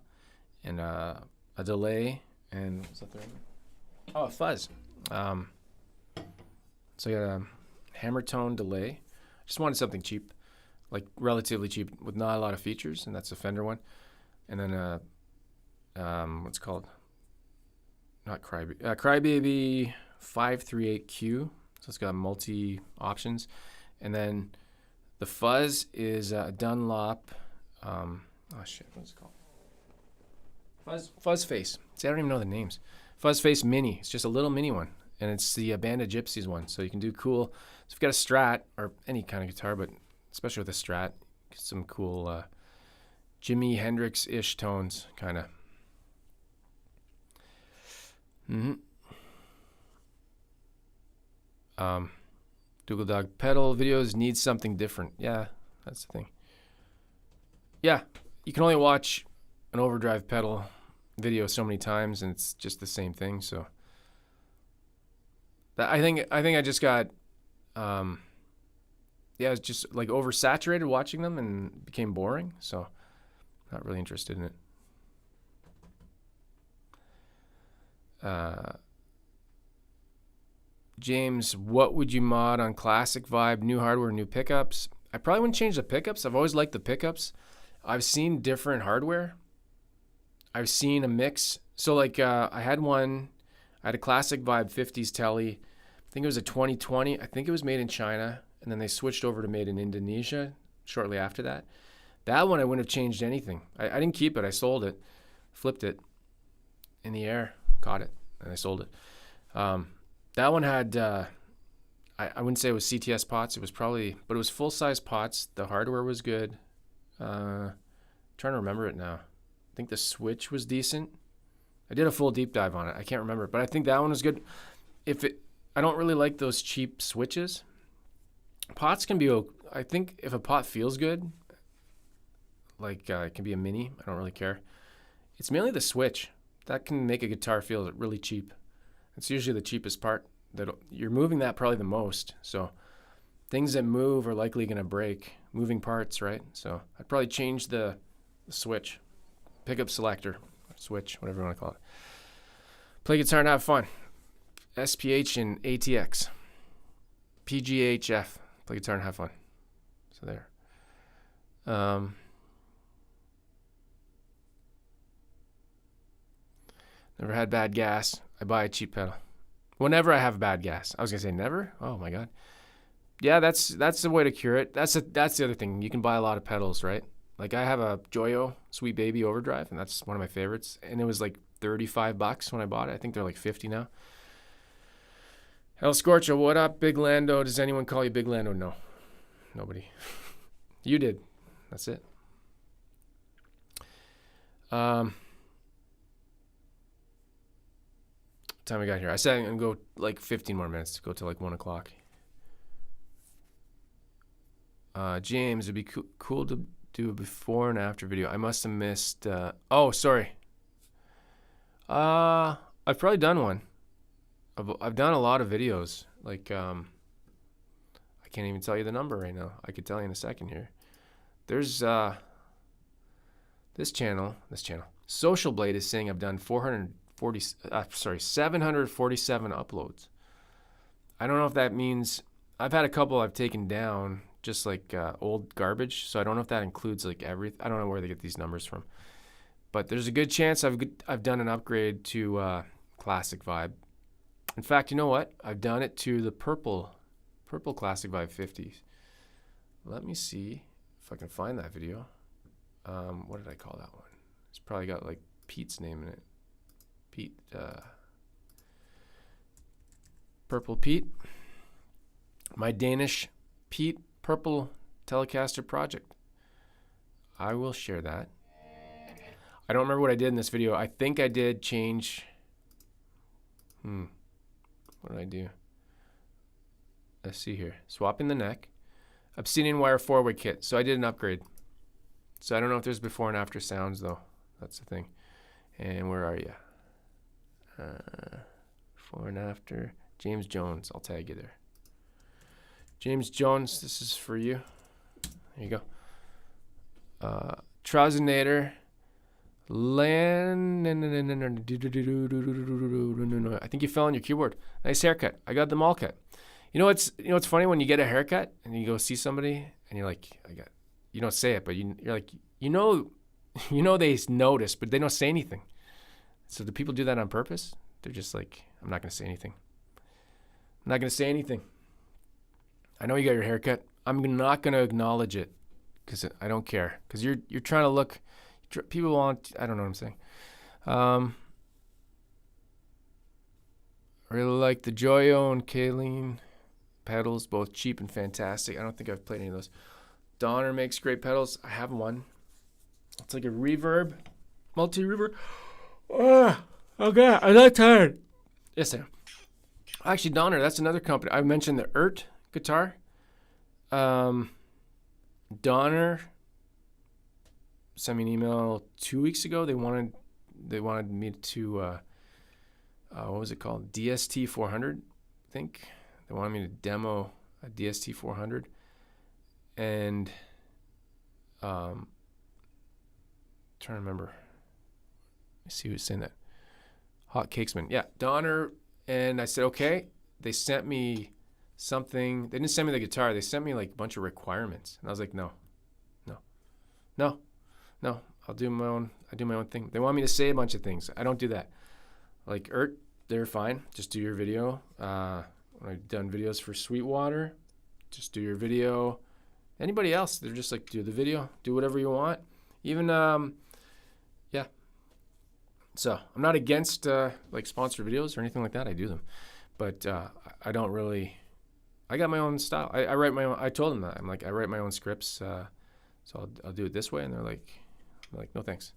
and a delay and what's that third one? Oh, a fuzz. So I got a hammer tone delay. Just wanted something cheap, like relatively cheap with not a lot of features, and that's a Fender one. And then what's it called? Not Crybaby. Crybaby 538Q. So it's got multi options. And then the fuzz is a Dunlop. What's it called? Fuzz Face. See, I don't even know the names. Fuzz Face Mini. It's just a little mini one. And it's the Band of Gypsies one. So you can do cool. So if you've got a Strat, or any kind of guitar, but especially with a Strat, get some cool Jimi Hendrix-ish tones, kind of. Mm-hmm. Dougal Dog pedal videos need something different. Yeah, that's the thing. Yeah, you can only watch an overdrive pedal video so many times, and it's just the same thing. So I think I just got, it's just like oversaturated watching them and became boring. So not really interested in it. James, what would you mod on classic vibe, new hardware, new pickups? I probably wouldn't change the pickups. I've always liked the pickups. I've seen different hardware. I've seen a mix. So like I had a classic vibe 50s Tele. I think it was a 2020. I think it was made in China. And then they switched over to made in Indonesia shortly after that. That one I wouldn't have changed anything. I didn't keep it. I sold it. Flipped it in the air. Caught it. And I sold it. That one had, I wouldn't say it was CTS pots. It was probably, but it was full-size pots. The hardware was good. Trying to remember it now. I think the switch was decent. I did a full deep dive on it. I can't remember, but I think that one was good. I don't really like those cheap switches. Pots can be, I think if a pot feels good, like it can be a mini. I don't really care. It's mainly the switch. That can make a guitar feel really cheap. It's usually the cheapest part. You're moving that probably the most. So things that move are likely going to break. Moving parts, right? So I'd probably change the switch. Pickup selector. Switch, whatever you want to call it. Play guitar and have fun. SPH and ATX. PGHF. Play guitar and have fun. So there. Never had bad gas. I buy a cheap pedal. Whenever I have bad gas. I was gonna say never. Oh my god. Yeah, that's the way to cure it. That's the other thing. You can buy a lot of pedals, right? Like I have a Joyo Sweet Baby Overdrive, and that's one of my favorites. And it was like $35 when I bought it. I think they're like 50 now. El Scorcho, what up, Big Lando? Does anyone call you Big Lando? No, nobody. You did. That's it. Time we got here. I said I'm gonna go like 15 more minutes to go to like 1 o'clock. James, it'd be cool to do a before and after video. I must have missed. Oh, sorry. I've probably done one. I've done a lot of videos. Like I can't even tell you the number right now. I could tell you in a second here. There's this channel. Social Blade is saying I've done 747 uploads. I don't know if that means I've had a couple I've taken down, just like old garbage. So I don't know if that includes like everything. I don't know where they get these numbers from, but there's a good chance I've done an upgrade to Classic Vibe. In fact, you know what? I've done it to the purple Classic Vibe 50s. Let me see if I can find that video. What did I call that one? It's probably got like Pete's name in it. Pete, Purple Pete. My Danish Pete Purple Telecaster project. I will share that. I don't remember what I did in this video. I think I did change. What did I do? Let's see here. Swapping the neck. Obsidian wire 4-way kit. So I did an upgrade. So I don't know if there's before and after sounds though. That's the thing. And where are you? Before and after. James Jones. I'll tag you there. James Jones, this is for you. There you go. Trousinator. I think you fell on your keyboard. Nice haircut. I got them all cut. You know what's funny when you get a haircut and you go see somebody and you're like, you don't say it, but you're like, you know they notice, but they don't say anything. So do people do that on purpose? They're just like, I'm not gonna say anything. I'm not gonna say anything. I know you got your haircut. I'm not gonna acknowledge it because I don't care. Because you're trying to look. People want. I don't know what I'm saying. Really like the Joyo and Kayleen pedals, both cheap and fantastic. I don't think I've played any of those. Donner makes great pedals. I have one. It's like a reverb, multi-reverb. Oh God, I'm not tired. Yes, I am. Actually, Donner, that's another company. I mentioned the guitar. Donner sent me an email 2 weeks ago. They wanted me to what was it called? DST 400, I think. They wanted me to demo a DST 400, and trying to remember. Let's see who's saying that. Hot Cakesman. Yeah, Donner. And I said, okay. They sent me something. They didn't send me the guitar. They sent me like a bunch of requirements. And I was like, no. I'll do my own. I do my own thing. They want me to say a bunch of things. I don't do that. Like they're fine. Just do your video. When I've done videos for Sweetwater, just do your video. Anybody else, they're just like, do the video. Do whatever you want. Even, yeah. So I'm not against like sponsored videos or anything like that. I do them, but I don't really. I got my own style. I write my own. I told them that I'm like I write my own scripts, so I'll do it this way, and they're like, no thanks,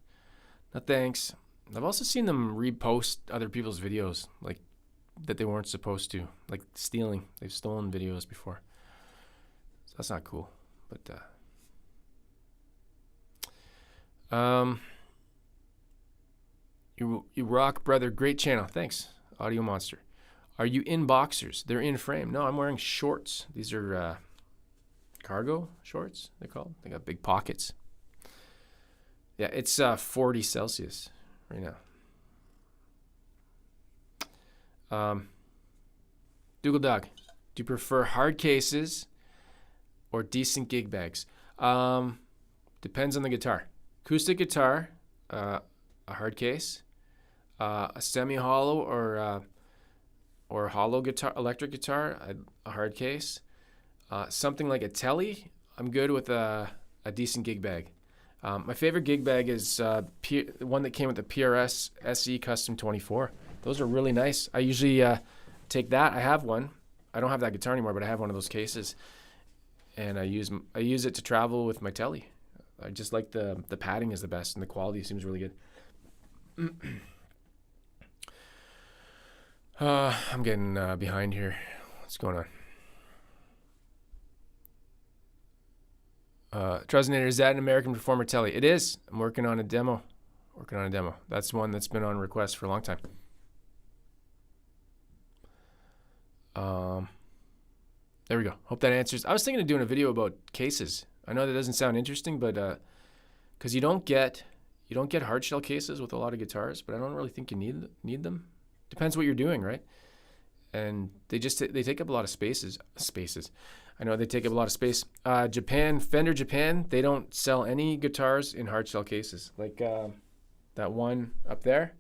no thanks. I've also seen them repost other people's videos like that they weren't supposed to, like stealing. They've stolen videos before, so that's not cool. But You rock, brother. Great channel. Thanks, Audio Monster. Are you in boxers? They're in frame. No, I'm wearing shorts. These are cargo shorts, they're called. They got big pockets. Yeah, it's 40 Celsius right now. Dougal Dog, do you prefer hard cases or decent gig bags? Depends on the guitar. Acoustic guitar, a hard case. A semi-hollow or hollow guitar, electric guitar, a hard case. Something like a Tele, I'm good with a decent gig bag. My favorite gig bag is the one that came with the PRS SE Custom 24. Those are really nice. I usually take that. I have one. I don't have that guitar anymore, but I have one of those cases, and I use it to travel with my Tele. I just like the padding is the best, and the quality seems really good. I'm getting behind here. What's going on? Trusinator, is that an American Performer Tele? It is. I'm working on a demo. That's one that's been on request for a long time. There we go. Hope that answers. I was thinking of doing a video about cases. I know that doesn't sound interesting, but because you don't get hard shell cases with a lot of guitars, but I don't really think you need them. Depends what you're doing, right? And they take up a lot of spaces. I know they take up a lot of space. Fender Japan, they don't sell any guitars in hard shell cases. Like that one up there,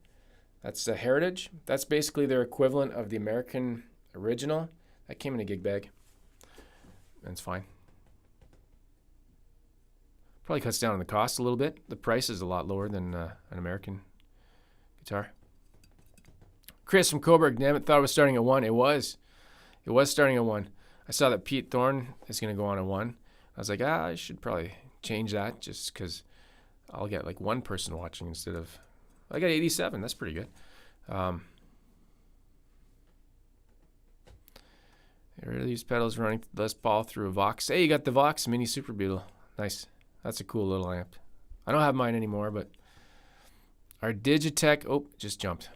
that's a Heritage. That's basically their equivalent of the American original. That came in a gig bag, and it's fine. Probably cuts down on the cost a little bit. The price is a lot lower than an American guitar. Chris from Coburg, damn it, thought it was starting at 1. It was starting at 1. I saw that Pete Thorne is going to go on at 1. I was like, I should probably change that just because I'll get like one person watching instead of... I got 87. That's pretty good. Here are these pedals running Les Paul through a Vox. Hey, you got the Vox Mini Super Beetle. Nice. That's a cool little amp. I don't have mine anymore, but our Digitech... Oh, just jumped.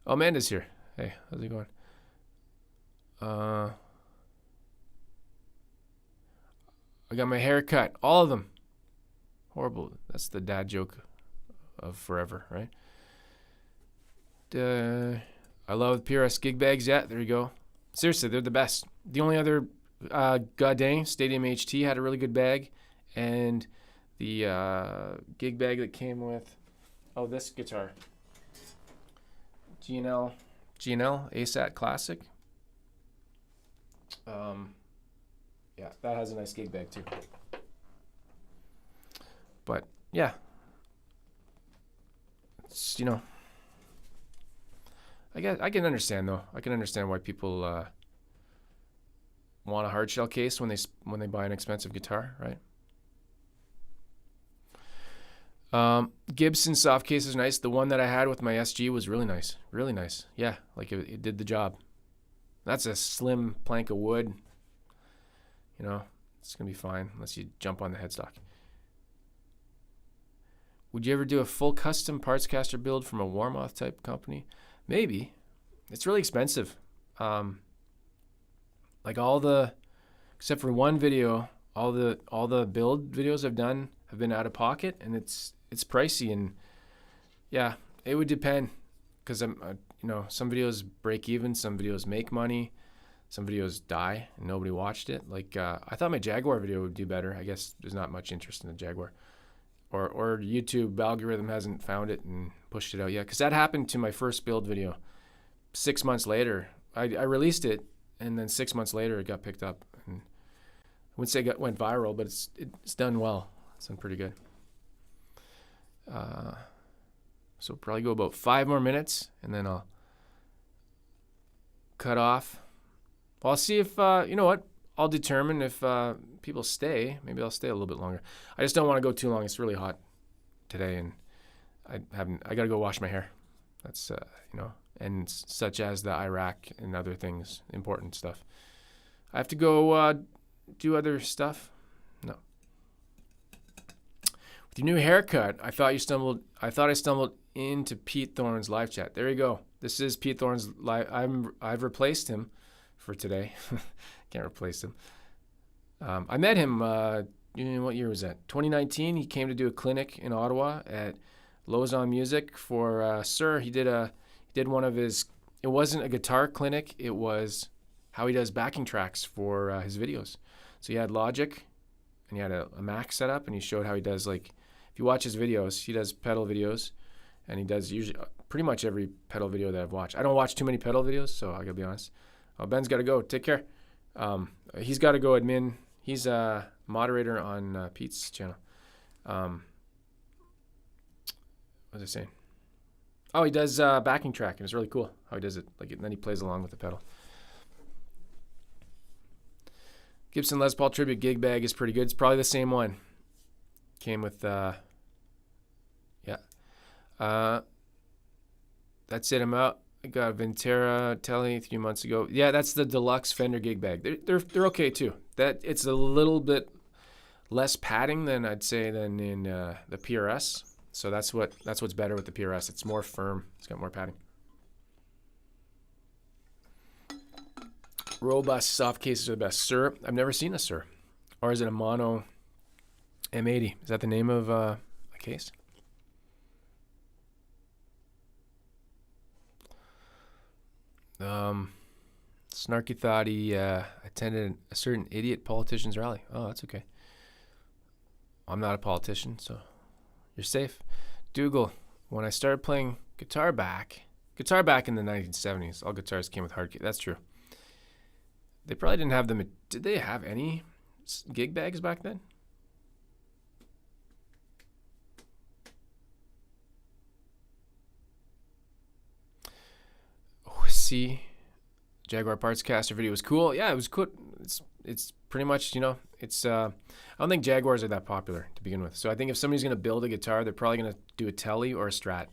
Oh, Amanda's here. Hey, how's it going? I got my hair cut. All of them. Horrible. That's the dad joke of forever, right? I love PRS gig bags. Yeah, there you go. Seriously, they're the best. The only other god dang, Stadium HT had a really good bag, and the gig bag that came with this guitar. GNL ASAT Classic. Yeah, that has a nice gig bag too. But yeah, it's, I can understand though. I can understand why people want a hard shell case when they buy an expensive guitar, right? Gibson soft case is nice. The one that I had with my SG was really nice. Really nice. Yeah, like it did the job. That's a slim plank of wood. You know, it's going to be fine unless you jump on the headstock. Would you ever do a full custom partscaster build from a Warmoth type company? Maybe. It's really expensive. Like except for one video, all the build videos I've done have been out of pocket, and it's pricey. And yeah, it would depend, because some videos break even, some videos make money, some videos die and nobody watched it. Like I thought my Jaguar video would do better. I guess there's not much interest in the Jaguar, or YouTube algorithm hasn't found it and pushed it out yet. Because that happened to my first build video. 6 months later, I released it, and then 6 months later it got picked up. And I wouldn't say it went viral, but it's done well. It's done pretty good. So probably go about 5 more minutes, and then I'll cut off. Well, I'll see if you know what. I'll determine if people stay. Maybe I'll stay a little bit longer. I just don't want to go too long. It's really hot today, and I got to go wash my hair. That's and such as the Iraq and other things, important stuff. I have to go do other stuff. No. With your new haircut, I thought I stumbled into Pete Thorne's live chat. There you go. This is Pete Thorne's live. I've replaced him for today. Can't replace him. I met him. What year was that? 2019. He came to do a clinic in Ottawa at Lowe's on Music for Sir. He did one of his. It wasn't a guitar clinic. It was how he does backing tracks for his videos. So he had Logic, and he had a Mac set up, and he showed how he does, like, if you watch his videos, he does pedal videos, and he does usually pretty much every pedal video that I've watched. I don't watch too many pedal videos, so I gotta be honest. Ben's got to go. Take care. He's got to go admin. He's a moderator on Pete's channel. What was I saying? Oh, he does backing track, and it's really cool how he does it. Like, and then he plays along with the pedal. Gibson Les Paul Tribute gig bag is pretty good. It's probably the same one. Came with, yeah. That's it. I'm out. I got a Ventera Tele 3 months ago. Yeah, that's the deluxe Fender gig bag. They're okay too. It's a little bit less padding than I'd say than in the PRS. So that's what's better with the PRS. It's more firm. It's got more padding. Robust soft cases are the best. Sir, I've never seen a Sir. Or is it a mono M80? Is that the name of a case? Snarky thought he attended a certain idiot politician's rally. Oh, that's okay. I'm not a politician, so you're safe. Dougal, when I started playing guitar back in the 1970s, all guitars came with hard case. That's true. They probably didn't have them. Did they have any gig bags back then? Oh, see, Jaguar partscaster video was cool. Yeah, it was cool. It's pretty much, it's I don't think Jaguars are that popular to begin with. So I think if somebody's going to build a guitar, they're probably going to do a Tele or a Strat.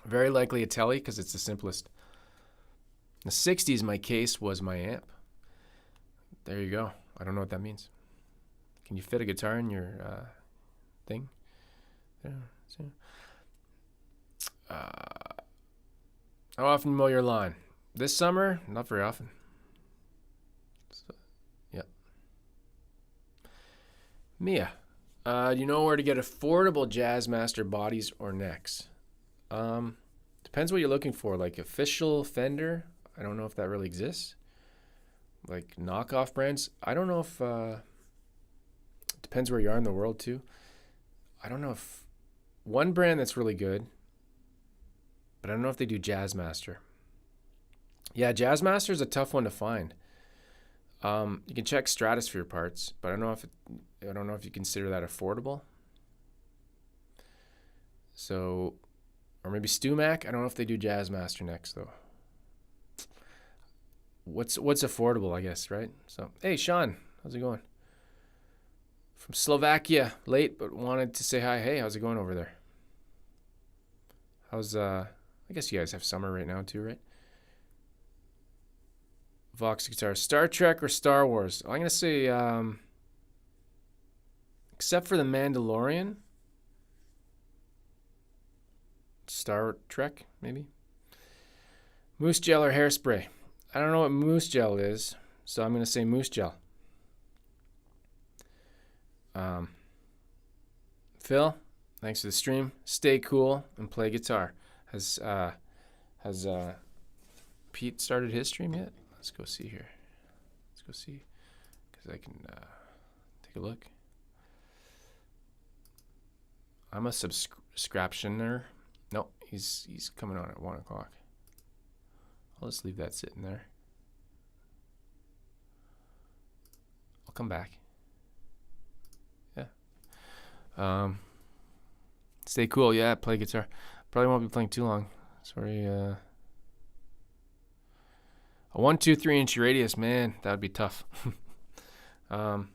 Very likely a Tele because it's the simplest. In the 60s, my case was my amp. There you go. I don't know what that means. Can you fit a guitar in your thing? How often mow your lawn? This summer, not very often. So, yeah. Mia, do you know where to get affordable Jazzmaster bodies or necks? Depends what you're looking for. Like official Fender, I don't know if that really exists. Like knockoff brands, I don't know if depends where you are in the world too. I don't know if one brand that's really good, but I don't know if they do Jazzmaster. Yeah, Jazzmaster is a tough one to find. You can check Stratosphere parts, but I don't know if you consider that affordable. So, or maybe StewMac. I don't know if they do Jazzmaster necks though. What's affordable, I guess, right? So, hey, Sean, how's it going? From Slovakia, late, but wanted to say hi. Hey, how's it going over there? How's, I guess you guys have summer right now too, right? Vox guitar, Star Trek or Star Wars? I'm going to say, except for The Mandalorian, Star Trek, maybe? Moose gel or hairspray? I don't know what moose gel is, so I'm going to say moose gel. Phil, thanks for the stream. Stay cool and play guitar. Has Pete started his stream yet? Let's go see here. Let's go see, because I can take a look. I'm a subscriptioner. No, he's coming on at 1 o'clock. I'll just leave that sitting there. I'll come back. Yeah. Stay cool. Yeah, play guitar. Probably won't be playing too long. Sorry. A 1, 2, 3 inch radius, man, that would be tough. I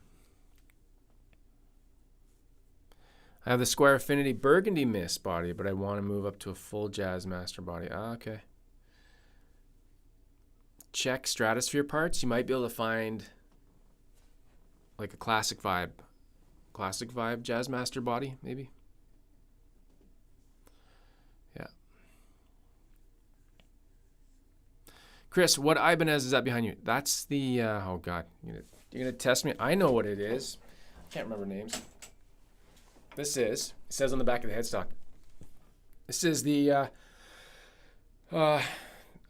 have the Squier Affinity Burgundy Mist body, but I want to move up to a full Jazzmaster body. Okay. Check Stratosphere parts. You might be able to find like a classic vibe Jazzmaster body, maybe. Yeah. Chris, what Ibanez is that behind you? That's the, oh God, you're gonna test me? I know what it is. I can't remember names. It says on the back of the headstock. This is the, I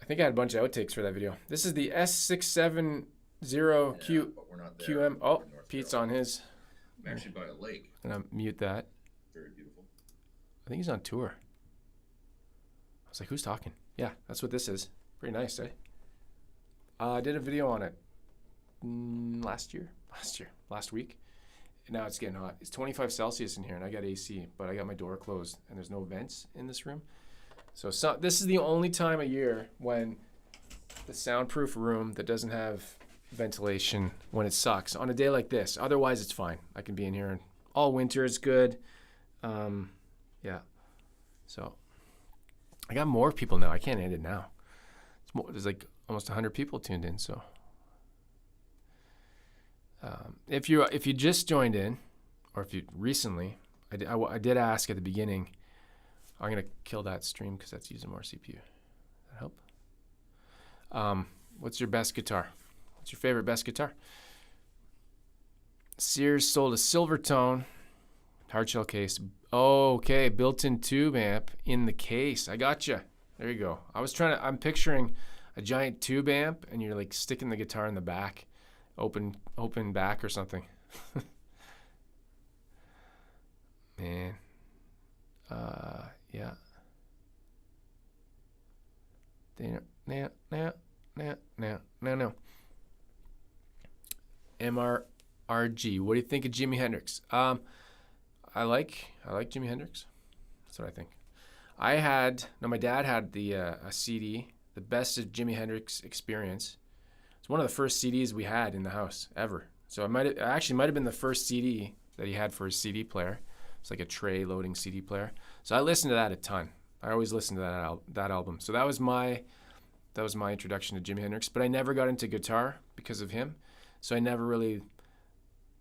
think I had a bunch of outtakes for that video. This is the S670QM. Oh, Pete's on his. I'm actually by a lake. I'm gonna mute that. Very beautiful. I think he's on tour. I was like, who's talking? Yeah, that's what this is. Pretty nice, eh? I did a video on it last week. And now it's getting hot. It's 25 Celsius in here, and I got AC, but I got my door closed, and there's no vents in this room. So this is the only time of year when the soundproof room that doesn't have ventilation, when it sucks. On a day like this, otherwise it's fine. I can be in here, and all winter is good. Yeah. So I got more people now. I can't end it now. There's like almost 100 people tuned in, so. If you just joined in, or if you recently, I did ask at the beginning. I'm gonna kill that stream because that's using more CPU. That help? What's your best guitar? What's your favorite best guitar? Sears sold a Silvertone hardshell case. Oh, okay, built-in tube amp in the case. I gotcha. There you go. I'm picturing a giant tube amp, and you're like sticking the guitar in the back. Open back or something. Man. Yeah. No. MRRG. What do you think of Jimi Hendrix? I like Jimi Hendrix. That's what I think. My dad had a CD, the best of Jimi Hendrix Experience. It's one of the first CDs we had in the house ever. So it might have been the first CD that he had for his CD player. It's like a tray loading CD player. So I listened to that a ton. I always listened to that album. So that was my introduction to Jimi Hendrix. But I never got into guitar because of him. So I never really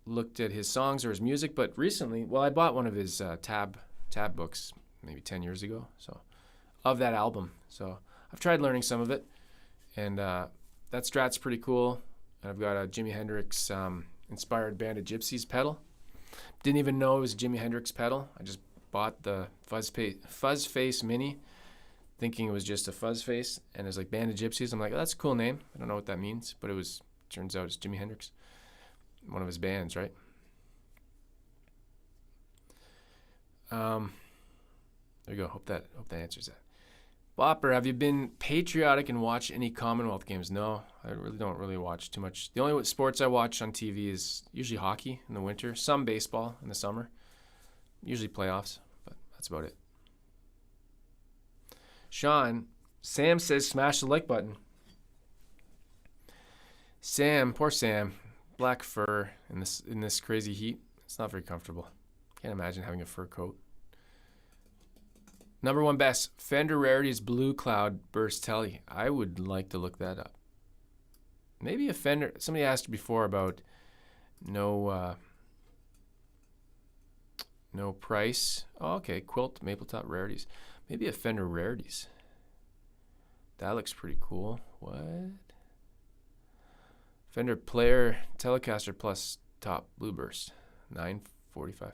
looked at his songs or his music. But recently, I bought one of his tab books maybe 10 years ago. So of that album. So I've tried learning some of it, and that Strat's pretty cool. And I've got a Jimi Hendrix inspired Band of Gypsies pedal. Didn't even know it was a Jimi Hendrix pedal. I just bought the Fuzz Face Mini, thinking it was just a fuzz face, and it's like Band of Gypsies. I'm like, oh, that's a cool name. I don't know what that means, but turns out it's Jimi Hendrix, one of his bands, right? There you go. Hope that answers that. Bopper, have you been patriotic and watched any Commonwealth games? No, I don't really watch too much. The only sports I watch on TV is usually hockey in the winter, some baseball in the summer, usually playoffs, but that's about it. Sean, Sam says smash the like button. Sam, poor Sam, black fur in this crazy heat. It's not very comfortable. Can't imagine having a fur coat. Number one best, Fender Rarities Blue Cloud Burst Tele. I would like to look that up. Maybe a Fender. Somebody asked before about no price. Oh, okay, Quilt Mapletop Rarities. Maybe a Fender Rarities. That looks pretty cool. What? Fender Player Telecaster Plus Top Blue Burst. $945.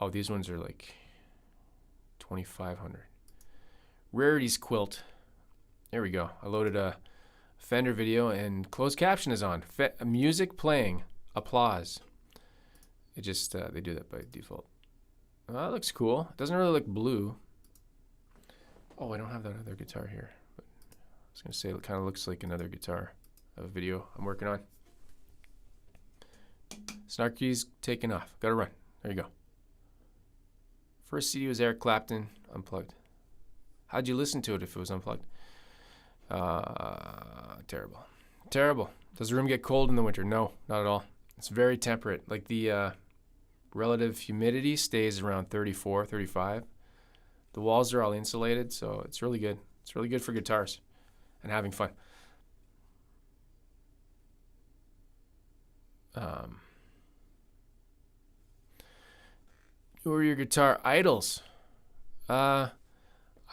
Oh, these ones are like $2,500. Rarities Quilt. There we go. I loaded a Fender video and closed caption is on. Music playing. Applause. It just, they do that by default. Well, that looks cool. It doesn't really look blue. Oh, I don't have that other guitar here. But I was going to say it kind of looks like another guitar of a video I'm working on. Snarky's taking off. Got to run. There you go. First CD was Eric Clapton, unplugged. How'd you listen to it if it was unplugged? Terrible. Terrible. Does the room get cold in the winter? No, not at all. It's very temperate. Like the relative humidity stays around 34, 35. The walls are all insulated, so it's really good. It's really good for guitars and having fun. Who are your guitar idols? I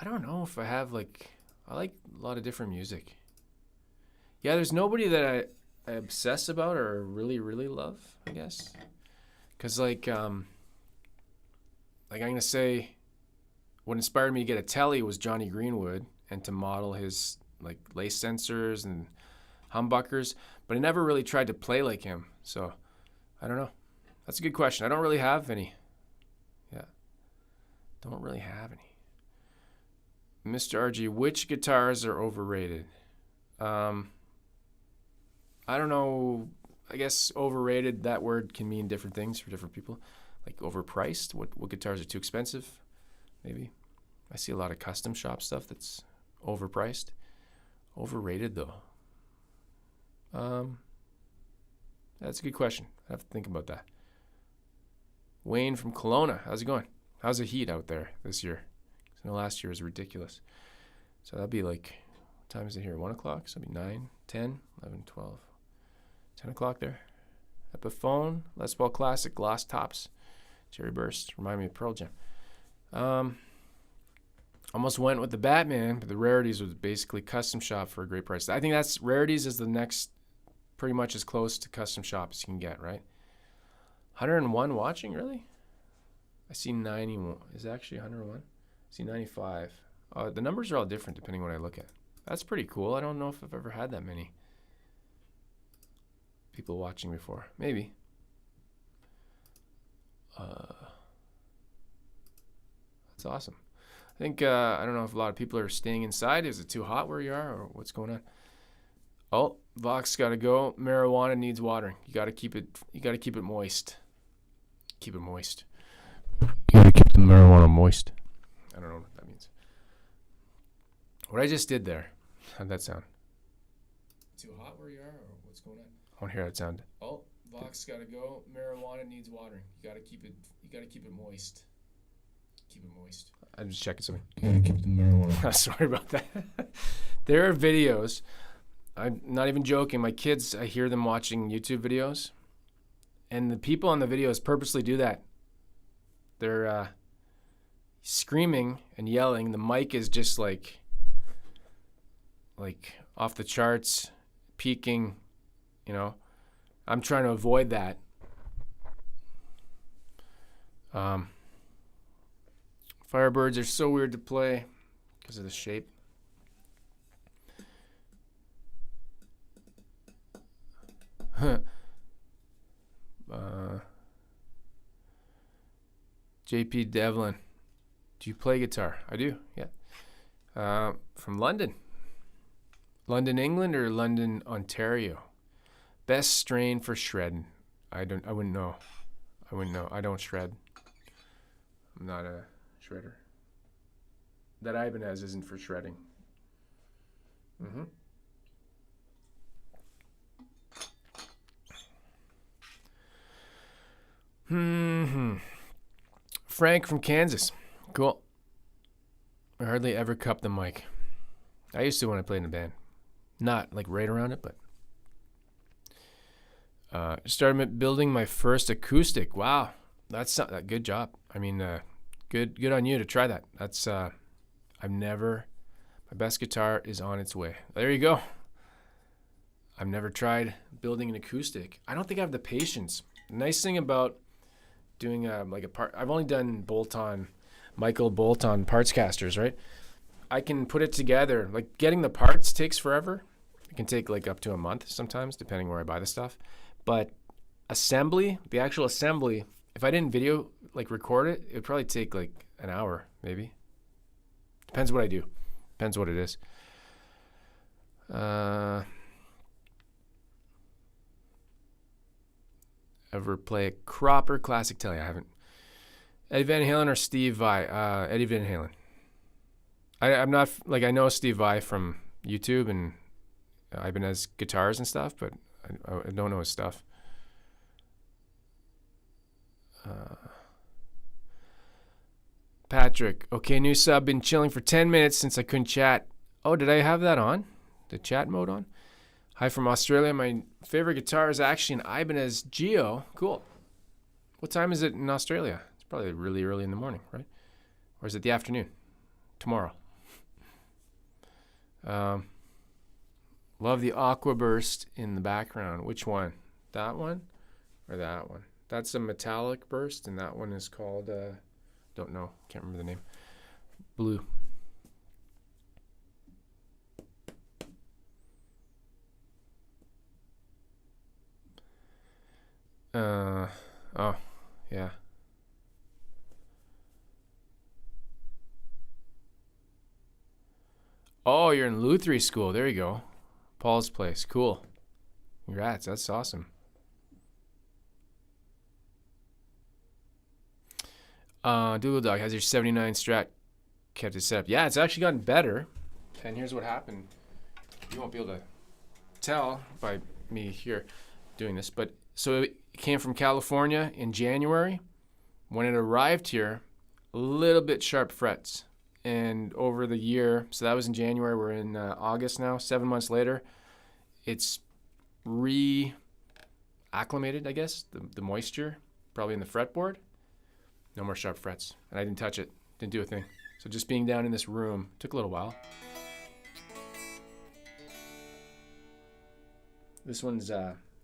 don't know if I have I like a lot of different music. Yeah, there's nobody that I obsess about or really, really love, I guess. Because I'm going to say what inspired me to get a Tele was Johnny Greenwood and to model his lace sensors and humbuckers, but I never really tried to play like him. So I don't know. That's a good question. I don't really have any. Yeah. Don't really have any. Mr. RG, which guitars are overrated? I don't know. I guess overrated, that word can mean different things for different people. Like overpriced. What guitars are too expensive? Maybe. I see a lot of custom shop stuff that's overpriced. Overrated, though. That's a good question. I have to think about that. Wayne from Kelowna. How's it going? How's the heat out there this year? I know last year was ridiculous. So that'd be what time is it here? 1 o'clock? So that'd be 9, 10, 11, 12. 10 o'clock there. Epiphone, Les Paul Classic, gloss tops. Cherry Burst. Remind me of Pearl Jam. Almost went with the Batman, but the Rarities was basically custom shop for a great price. I think that's Rarities is the next, pretty much as close to custom shop as you can get, right? 101 watching, really? I see 91. Is it actually 101? I see 95. The numbers are all different depending on what I look at. That's pretty cool. I don't know if I've ever had that many people watching before. Maybe. That's awesome. I think, I don't know if a lot of people are staying inside. Is it too hot where you are or what's going on? Oh, Vox got to go. Marijuana needs watering. You got to keep it moist. Keep it moist. You got to keep the marijuana moist. I don't know what that means. What I just did there, how'd that sound? Too hot where you are or what's going on? I want to hear how it sounded. Oh, Vox got to go. Marijuana needs watering. You got to keep it moist. Keep it moist. I'm just checking something. You gotta keep the marijuana. Sorry about that. There are videos. I'm not even joking. My kids, I hear them watching YouTube videos, and the people on the videos purposely do that. They're screaming and yelling. The mic is just like off the charts, peaking. I'm trying to avoid that. Firebirds are so weird to play because of the shape. JP Devlin, do you play guitar? I do, yeah. From London. London, England or London, Ontario? Best strain for shredding. I wouldn't know. I don't shred. I'm not a shredder. That Ibanez isn't for shredding. Frank from Kansas. Cool. I hardly ever cup the mic. I used to when I played in a band. Not like right around it, but started building my first acoustic. Wow, that's a good job. I mean, good on you to try that. That's my best guitar is on its way. There you go. I've never tried building an acoustic. I don't think I have the patience. The nice thing about doing I've only done Michael bolt-on partscasters, right? I can put it together. Like getting the parts takes forever. It can take like up to a month sometimes, depending where I buy the stuff. But the actual assembly, if I didn't record it, it'd probably take like an hour, maybe. Depends what I do. Depends what it is. Ever play a Cropper Classic Tele? I haven't. Eddie Van Halen or Steve Vai? Eddie Van Halen. I'm not I know Steve Vai from YouTube and Ibanez guitars and stuff, but I don't know his stuff. Patrick, okay, new sub. Been chilling for 10 minutes since I couldn't chat. Oh, did I have that on? The chat mode on? Hi from Australia. My favorite guitar is actually an Ibanez Geo. Cool. What time is it in Australia? It's probably really early in the morning, right? Or is it the afternoon? Tomorrow. Love the Aqua Burst in the background. Which one? That one or that one? That's a metallic burst, and that one is called, don't know, can't remember the name. Blue. Oh, yeah. Oh, you're in Lutherie school. There you go. Paul's place. Cool. Congrats. That's awesome. Doodle Dog, has your 79 Strat kept it set up? Yeah, it's actually gotten better. And here's what happened. You won't be able to tell by me here doing this, but so it came from California in January. When it arrived here, a little bit sharp frets. And over the year, so that was in January, we're in August now, 7 months later, it's re-acclimated, I guess, the moisture, probably in the fretboard. No more sharp frets. And I didn't touch it, didn't do a thing. So just being down in this room took a little while. This one's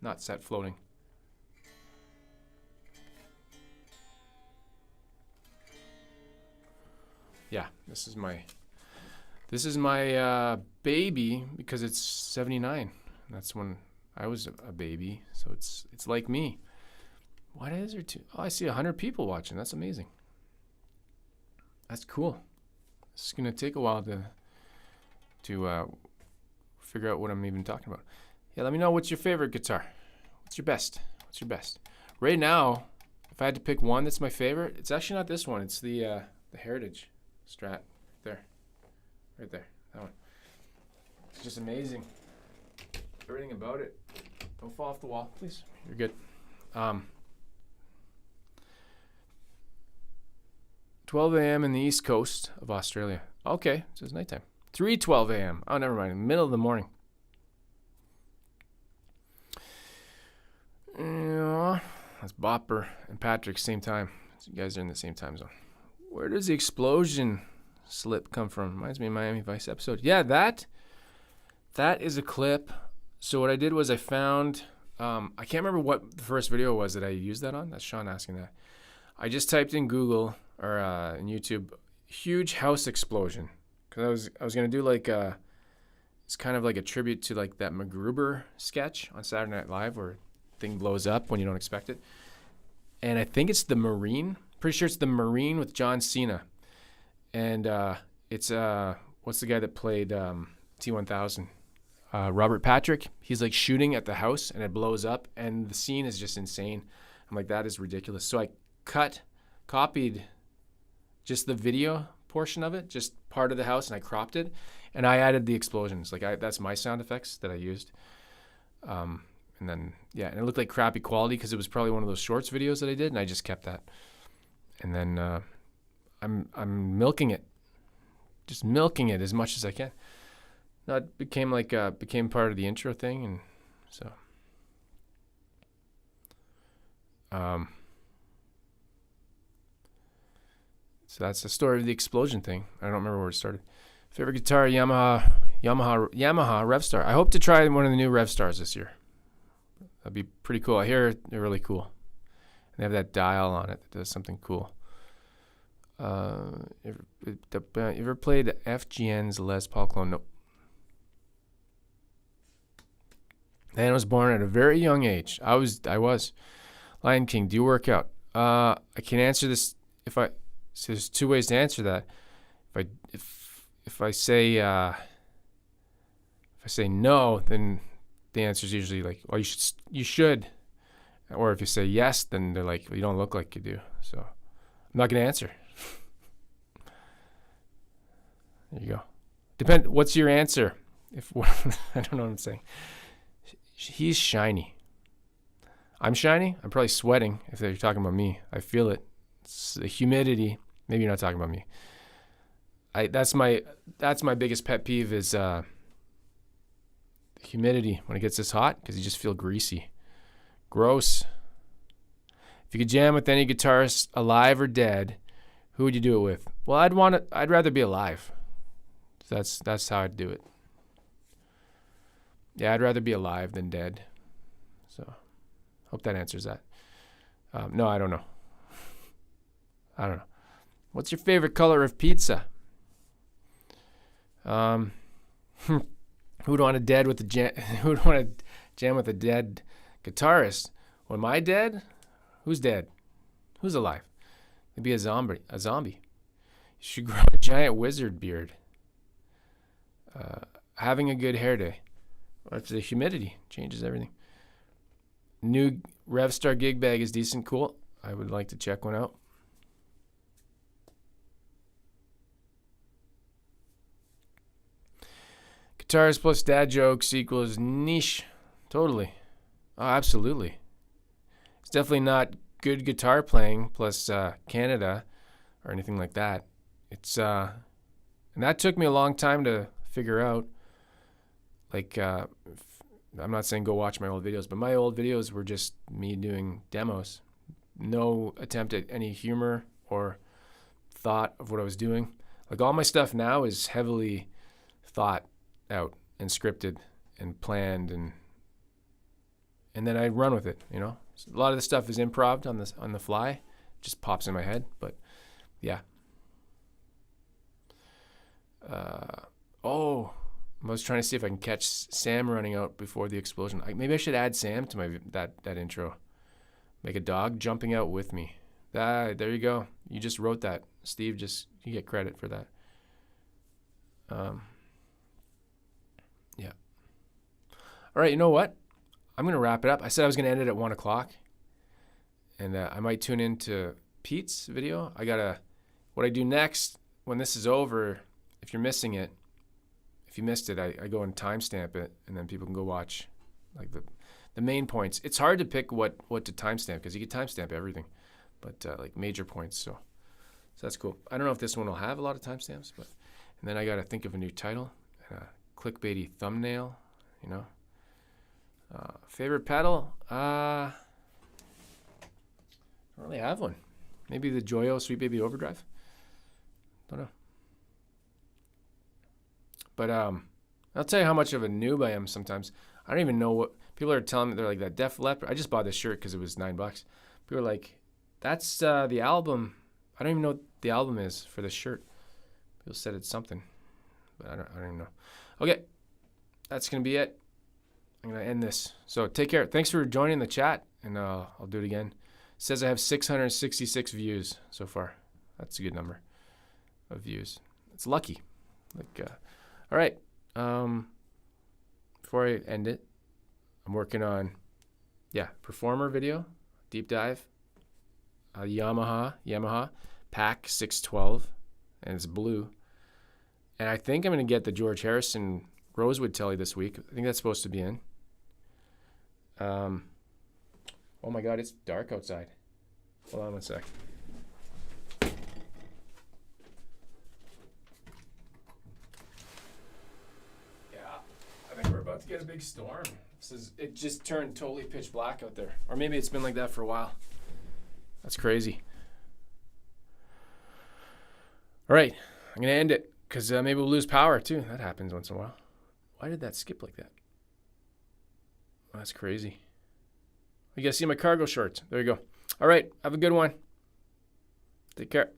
not set floating. Yeah, this is my baby because it's 79. That's when I was a baby, so it's like me. What is there to? Oh, I see 100 people watching. That's amazing. That's cool. It's gonna take a while to figure out what I'm even talking about. Yeah, let me know what's your favorite guitar. What's your best? Right now, if I had to pick one that's my favorite, it's actually not this one. It's the Heritage Strat right there, that one. It's just amazing. Everything about it. Don't fall off the wall, please. You're good. 12 a.m. in the east coast of Australia. Okay, so it's nighttime. 3:12 a.m. Oh, never mind. Middle of the morning. Yeah, that's Bopper and Patrick, same time. So you guys are in the same time zone. Where does the explosion slip come from? Reminds me of Miami Vice episode. Yeah, that is a clip. So what I did was I found, I can't remember what the first video was that I used that on. That's Sean asking that. I just typed in Google or in YouTube, huge house explosion. Because I was going to do it's kind of like a tribute to like that MacGruber sketch on Saturday Night Live where thing blows up when you don't expect it. And I think it's the Marine. Pretty sure it's the Marine with John Cena. And it's, what's the guy that played T-1000? Robert Patrick. He's like shooting at the house and it blows up and the scene is just insane. I'm like, that is ridiculous. So I copied just the video portion of it, just part of the house, and I cropped it and I added the explosions. Like that's my sound effects that I used. And And then, yeah, and it looked like crappy quality because it was probably one of those shorts videos that I did, and I just kept that. And then I'm milking it, just milking it as much as I can. No, it became became part of the intro thing, and so. So that's the story of the explosion thing. I don't remember where it started. Favorite guitar, Yamaha Revstar. I hope to try one of the new Revstars this year. That'd be pretty cool. I hear they're really cool. They have that dial on it that does something cool. You ever played FGN's Les Paul clone? Nope. Dan was born at a very young age. I was. Lion King, do you work out? I can answer this so there's two ways to answer that. If I say no, then the answer is usually like, well, you should. Or if you say yes, then they're like, well, you don't look like you do. So I'm not gonna answer. There you go. What's your answer? I don't know what I'm saying. He's shiny. I'm shiny. I'm probably sweating if you're talking about me. I feel it. It's the humidity. Maybe you're not talking about me. That's my biggest pet peeve is humidity when it gets this hot because you just feel greasy. Gross. If you could jam with any guitarist, alive or dead, who would you do it with? Well, I'd rather be alive. That's how I'd do it. Yeah, I'd rather be alive than dead. So, hope that answers that. No, I don't know. I don't know. What's your favorite color of pizza? Who'd want to jam with a dead guitarist? Well, am I dead? Who's dead? Who's alive? It'd be a zombie. You should grow a giant wizard beard. Having a good hair day. Well, it's the humidity changes everything. New Revstar gig bag is decent, cool. I would like to check one out. Guitars plus dad jokes equals niche. Totally. Oh, absolutely. It's definitely not good guitar playing plus Canada or anything like that. It's and that took me a long time to figure out. Like, I'm not saying go watch my old videos, but my old videos were just me doing demos. No attempt at any humor or thought of what I was doing. Like, all my stuff now is heavily thought out and scripted and planned, and then I run with it, you know. So a lot of the stuff is improv on the fly. It just pops in my head, but yeah. I was trying to see if I can catch Sam running out before the explosion. Maybe I should add Sam to my that intro. Make a dog jumping out with me. There you go. You just wrote that. Steve, you get credit for that. Yeah. All right, you know what? I'm going to wrap it up. I said I was going to end it at 1 o'clock. And I might tune into Pete's video. What I do next when this is over, if you're missing it, if you missed it, I go and timestamp it, and then people can go watch like the main points. It's hard to pick what to timestamp because you can timestamp everything, but like major points. So that's cool. I don't know if this one will have a lot of timestamps, but and then I got to think of a new title, and a clickbaity thumbnail, you know. Favorite pedal? I don't really have one. Maybe the Joyo Sweet Baby Overdrive. Don't know. But I'll tell you how much of a noob I am sometimes. I don't even know what people are telling me. They're like, that Def Leppard. I just bought this shirt because it was $9. People are like, that's the album. I don't even know what the album is for this shirt. People said it's something, but I don't even know. Okay, that's gonna be it. I'm gonna end this. So take care. Thanks for joining the chat, and I'll do it again. It says I have 666 views so far. That's a good number of views. It's lucky. Like. All right, before I end it, I'm working on, performer video, deep dive, Yamaha PAC 612, and it's blue. And I think I'm going to get the George Harrison Rosewood Tele this week. I think that's supposed to be in. Oh my God, it's dark outside. Hold on one sec. Yeah, I think we're about to get a big storm. It just turned totally pitch black out there. Or maybe it's been like that for a while. That's crazy. All right, I'm going to end it because maybe we'll lose power too. That happens once in a while. Why did that skip like that? Oh, that's crazy. You guys see my cargo shorts. There you go. All right, have a good one. Take care.